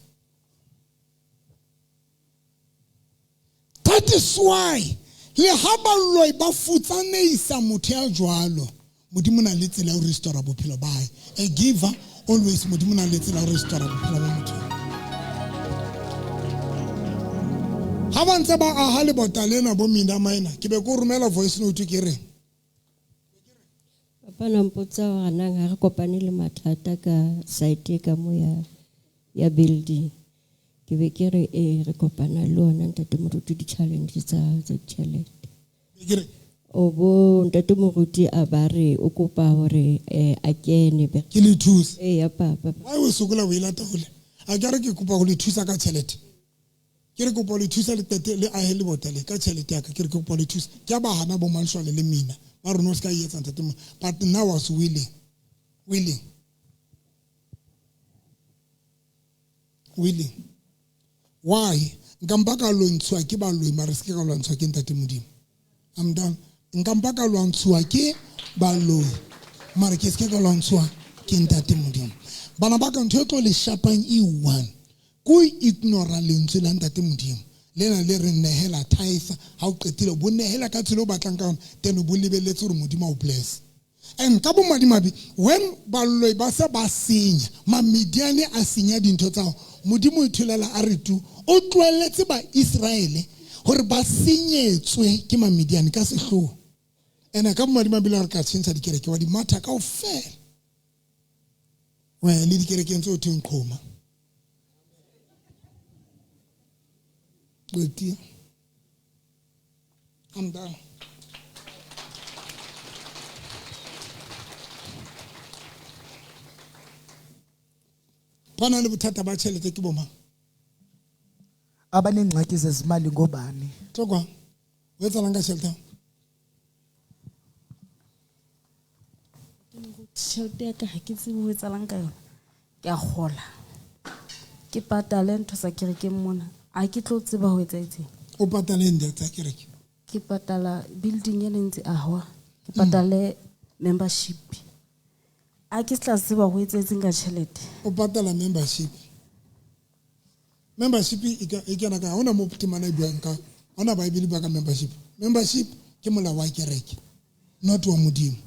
That is why le ha balloi ba futsaneisa motho ya jwalo modimo na le tsela o restore bophelo ba hae a giver always modimo na le tsela o restore bophelo ba motho ha ba ntse ba aha le botalena bo mina maina ke be go romela voice note ke re papa na mpotsa wa nang ha re kopane le mathata ka site ka mo ya building ke be ke re re kopana le ona ntate moruti di challenge tsa tšhelete ke re o bo ntate moruti a ba re o kopa hore a kene be ke le thusa ya papa ai o sokola o ilata hole a ke re ke kopa go le thusa ka tšhelete ke re kopa le thusa le tete le ahe le botele ka tšhelete ya ka ke re kopa le thusa ke ba hana bo manshwale le mina ba rona ska yetsa ntate mo but now was willing why nkampa ka lontshwa ke ba loi mara se ke ka lontshwa ke ntate modimo I'm done nkampa ka lontshwa ke ba loi mara ke se ke ka lontshwa ke ntate modimo bana ba ka ntho tlo le shapang one ku ignora lentswe la ntate modimo lena le re nehela tithe ha o qetile bo nehela ka tselo batlang ka teno bo lebeletse re modimo o bless and ka bo madimabi when balloi ba se ba senya mamidiane a senya dintho tsa modimo ithulela a re tu o tlweletse ba Israele hore ba senyetswe ke mamidiane ka sehloho ena ka bo madimabi la re ka tshentsa dikereke wa di matha ka ofela wa le dikereke ntse o theng qhoma but I'm done. Bana le bothata ba tšhelete ke boma abanengxaki zezimali ngobani tlokwa o etsalang ka tšhelete tšhelete ya ka ga ke tsebe ho etsalang ka yona ke a gola ke patale ntho sa kerekeng mona a ke tlo tseba ho etsa etseng o patale ntho tsa kereke ke patala building ena ntse ahwa ke patale membership a ke tla tseba ho etsa etseng ka tšhelete o patala membership e kena ka ona mo timana e buang ka ona ba ibili ba ka membership ke mola wa kereke not wa modimo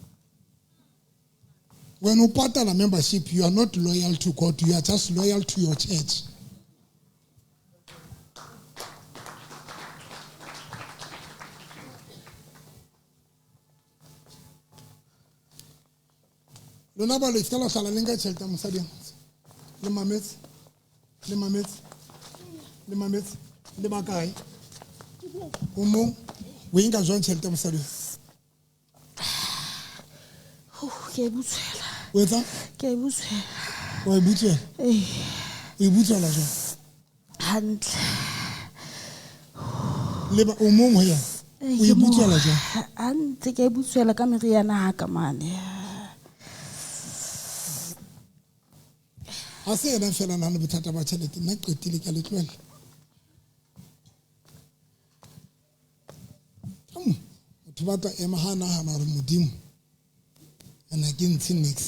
when you patala membership you are not loyal to God you are just loyal to your church lona ba le tsala sala lenga tšhelete mosadi le mametse le bakae o mo o inga jwang tšhelete mosadi ke butswela o etsa ke butswela o butswela o butswela jwang hantle le ba o mo ya o butswela jwang hantle ke butswela ka meriana ha ka mane ha se ena fela nna bothata ba tšhelete nna qetile ka letlwela motho ba tla ema ha nagana gore modimo ena ke ntshe nix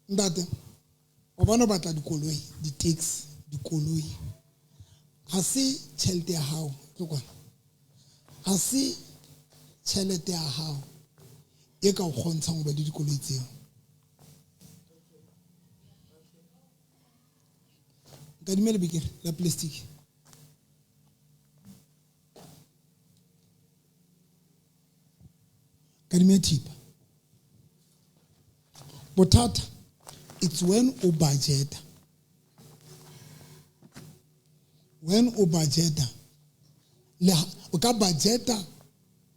ntate o bona batla dikoloi di-taxi dikoloi ha se tšhelete ya hao tlokwana ha se tšhelete ya hao e ka o kgontshang go ba le dikoloi tseo ka dimele bekere la plastic ka dimele thipa bothata it's when o budgeta le o ka budgeta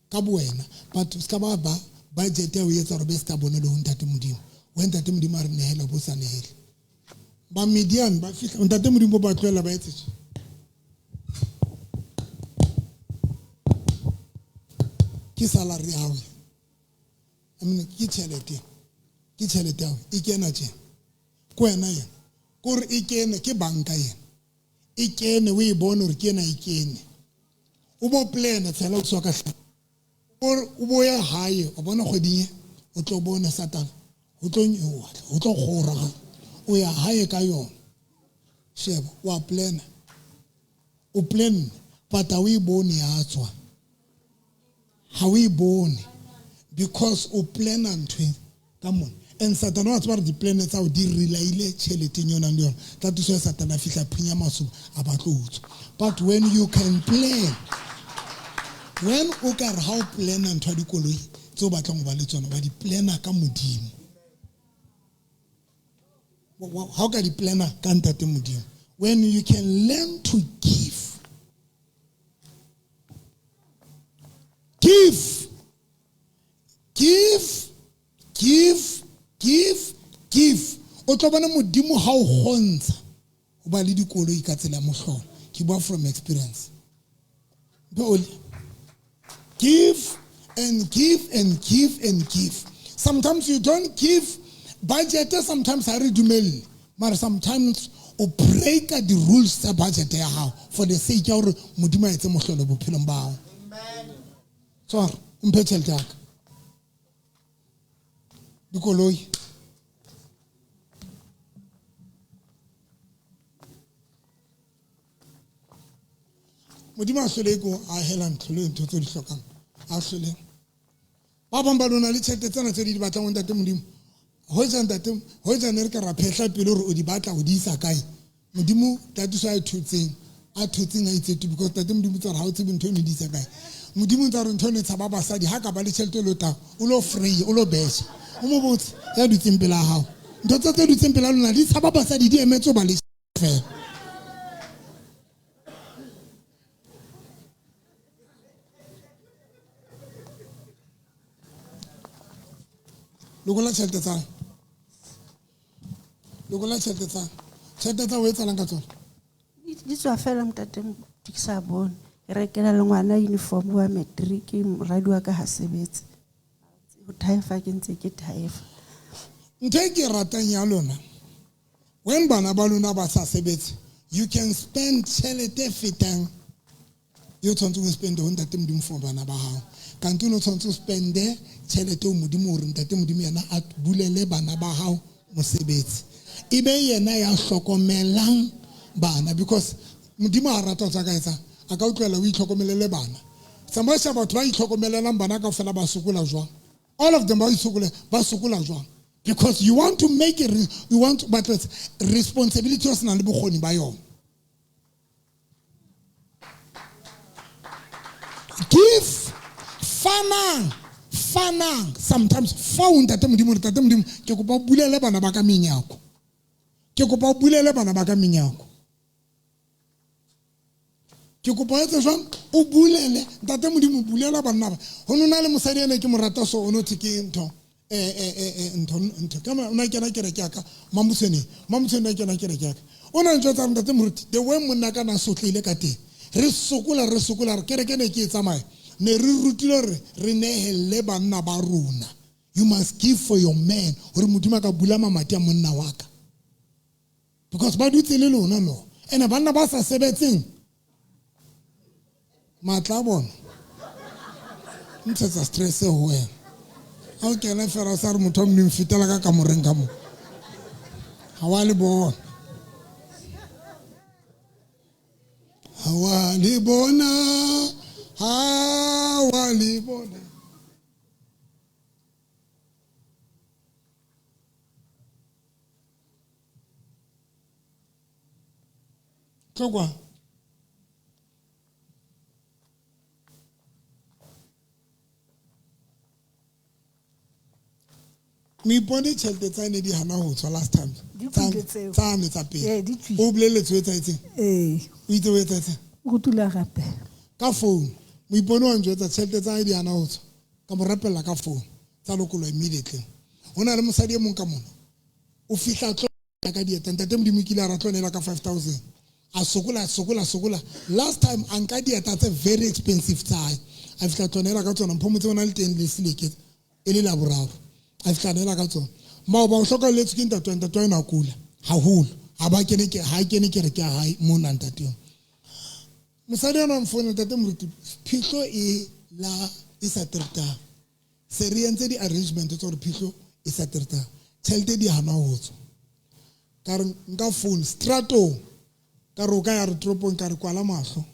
ka buena but ska ba budget ya o etsa re be ska bona le ho ntate modimo when ntate modimo a re nehela bo sa nehela ba Midian ba fihla ntate Modimo ba tloela ba etse ke salary yawe I mean ke tšhelete yawe e kena tje ko wena yena gore e kene ke banka yena e kene o e bone gore kena e kene o bo plan tsela o tswa ka hla or o bo ya hae o bona kgweding o tlo bona Satan o tlo gora o ya hae ka yona sheba wa plan o plan but we bone ya tswa ha we bone because o plan ntwe come on and Satan wa tswa di plan tsa o di relaile tšhelete yona le yona tla tso Satan a fihla phinya maso a ba tlotso but when you can plan when o ka re ha o plan ntwa di koloi tso batlang go ba le tsona ba di plana ka modimo how can you plan ka ntate modimo when you can learn to give o tlo bona modimo ha o gontsha o ba le dikoloi ka tsela mohlolo ke bua from experience give and give and give and give sometimes you don't give budget sometimes ha re dumelle mara sometimes o break the rules tsa budget ya hao for the sake ya hore modimo a etse mohlolo bophelong ba hao tswara mphe tšhelete yaka dikoloi modimo a hlole ko a hela ntlhole ntho tse di hlokang a hlole ba bang ba lona le tšhelete tsena tse di batlang ntate modimo ho ja ne re ka ra phehla pele hore o di batla o di isa kae modimo tatiso a thutseng a itse tu because tate modimo tsara ha o tsebe ntho ne di isa kae modimo tsa re ntho ne tshaba basadi ha ka ba le tšhelete lo ta o lo free o lo beshe o mo botse ya di tsempela hao ntho tse di tsempela lona di tshaba basadi di emetso ba le fela lokola tšhelete tsa o etsalang ka tsona di tswa fela mtate ke sa bone e rekela le ngwana uniform wa matric moradi wa ka ha sebetse o thaefa ke ntse ke thaefa ntho e ke ratang ya lona when bana ba lona ba sa sebetse you can spend tšhelete fetang yo tshwanetse go spende ho ntate modimo for bana ba hao kanti no tshwanetse go spende tšhelete o modimo hore ntate modimo yena a bulele bana ba hao mosebetsi e be yena ya hlokomelang bana because modimo a rata tsa ka etsa a ka utlwela o itlhokomelele bana samosha batho ba itlhokomelelang bana ka fela ba sokola jwang all of them ba sokola jwang because you want to make it you want but responsibility o sena le bokgoni ba yona give fanang sometimes found tate modimo ke kopa bulele bana ba ka menyako ke kopa bulele bana ba ka menyako ke kopa etsa jwang o bulele tate modimo bulela bana ba ho nona le mosadi ene ke morata so ono tike ntho ntho kama una kena kereke yaka mamusene na kena kereke yaka ona ntse tsa ntate moruti the way monna kana sotlile ka teng re sokola re kereke ne ke tsamaya ne re rutile re nehelle banna ba rona you must give for your man hore modimo ka bula mamati a monna wa ka because ba dutse le lona no ene banna ba sa sebetseng matla bona ntse stress ho wena ha o kena fela sa re motho mo mfitela ka moreng ka mo ha wa le bona Tlogwa me bone tšhelete tsa ne di hana ho tswa last time tsa ne tsa pele o boleletse o etsaetseng o itse o etsaetseng go tula gape ka phone mo ipone wa ntjwetsa tšhelete tsa di hana ho tswa ka mo rapella ka phone tsa lokolo immediately hona le mosadi e mong ka mona o fihla tlo tla ka dieta ntate Modimo kile a ra tlonela ka 5,000 a sokola last time a nka dieta tse very expensive tsae a fitla tlonela ka tsona mpho motse ona le teng le sileke e le la boraro a fitla nela ka tsona mao ba o hlokalletse ke ntate wa ena kula haholo ha kene ke re ke hae mo ntate mosadi ana mfona ntate Moruti phihlo e la e sa treta se re entse di arrangement tsa re phihlo e sa treta tšhelete di hana ho tswa ka re nka phone strato ka re o ka ya re tropong ka re kwala mahlo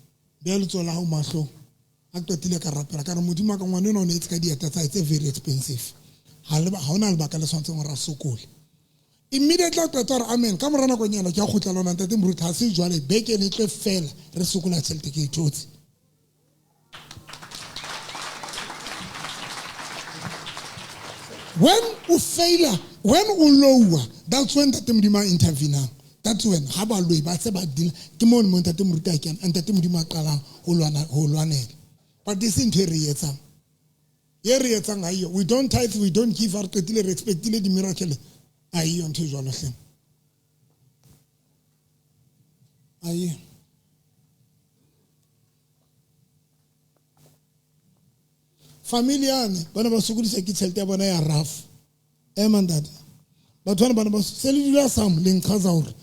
be le tsola ho mahlo a totile ka rapela ka re modimo ka ngwana eno o ne etsa ka dieta tsa it's very expensive ha ona le baka le swantse ngora sokole immediately a qeta re amen ka morana go nyana ke a khutla lona ntate Moruti ha se jwale beke le tle fela re sokola tšhelete ke ithotse when you fail, when you lower, that's when Tate Modimo intervene. That's when haba loy ba se ba dil ke mo mo Tate Moruti a kena Tate Modimo a qala ho lwanela. But this into re etsa. Ye re etsa ngayo. We don't tithe, we don't give our qetile respectile di miracle. Ayi ntho jwalo hle. Ayi. Familiane bana ba sokodisa ke tšhelete ya bona ya raf mandata batho bana ba se le dula sam le nkgaza hore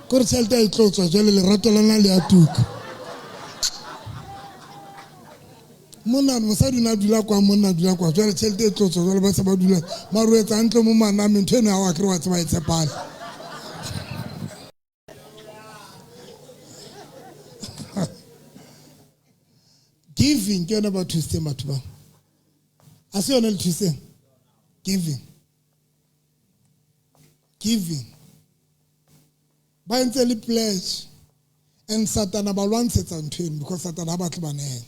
gore tšhelete ya itlotswa jwale lerato lana le a tuka monna mosadi na dula kwa monna dula kwa jwale tšhelete e tlotswa jwale ba se ba dula maru etsa ntle mo maname ntho eno ya wa kre wa tseba e tshepale giving ke yona ba thusitseng batho ba a se yona le thusitseng giving ba entse le pledge and satana ba lwantshetsa ntho eno because satana ha batle ba nehela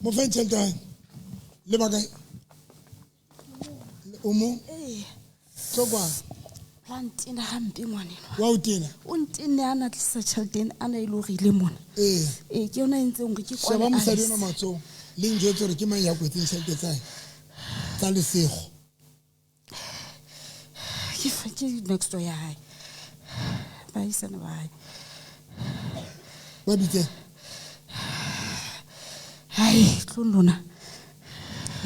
mo fe tšhelete le ba kae o mo tlokwa Plantina hampe ngwaneno. Wa o tena. O ntene ana tlisa tšhelete ana e logile mona. Ke yona e ntseng gore ke kwale. Sheba mosadi ona matso le njwetse gore ke mang ya kwetseng tšhelete tsae tsa lesego. Ke next door ya hae. Ba isana ba hae. Ba bitse. Hai tlolona.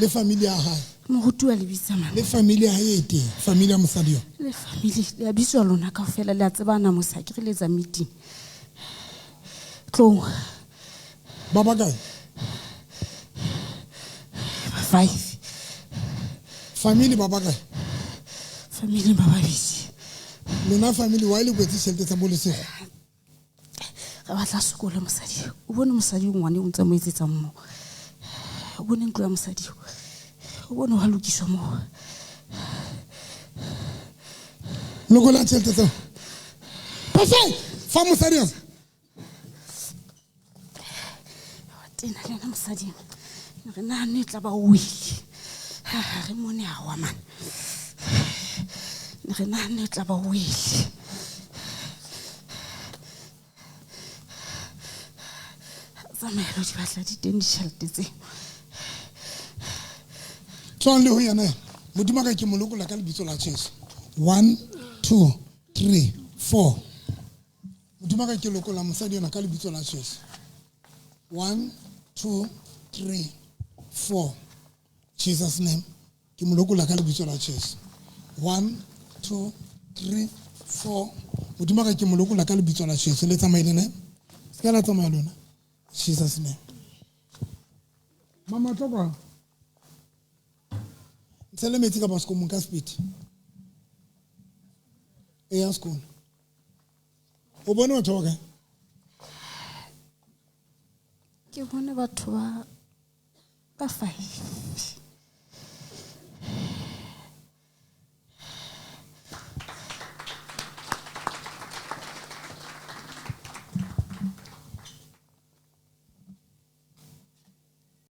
Le familia ya hae. Moruti wa lebitsa mama. Le familia ha e teng, familia mosadi yo. Le family ya bitso lona ka fela le a tsebana mosa ke re letsa meeting. Tlo. Baba kae? 5. Family baba kae? Family baba bitsi. Lona family wa ile kwetsi tšhelete tsa bolesego. Ga batla sekolo mosadi. O bone mosadi ngwane o ntse mo etsetsa mo. O bone ntlo ya mosadi. O bone wa lokiswa mo. Loko la tšhelete tsa. Perfect. Fa mosadi yo. Tena le na mosadi. Re na ne tla ba o ile. Re mone a wa man. Re na ne tla ba o ile. Zamelo di batla di teng ditšhelete tse. Tswang le ho yana modimo ka ke moloko la ka lebitso la Jesu 1 2 3 4 modimo ka ke loko la mosadi yona ka lebitso la Jesu 1 2 3 4 Jesus name ke moloko la ka lebitso la Jesu 1 2 3 4 modimo ka ke moloko la ka lebitso la Jesu le tsamaile ne se la tsamaya lona Jesus name mama tlokwa Tell me think about school munka speed. Ya school. O bona o thoka. Ke bone batho ba 5.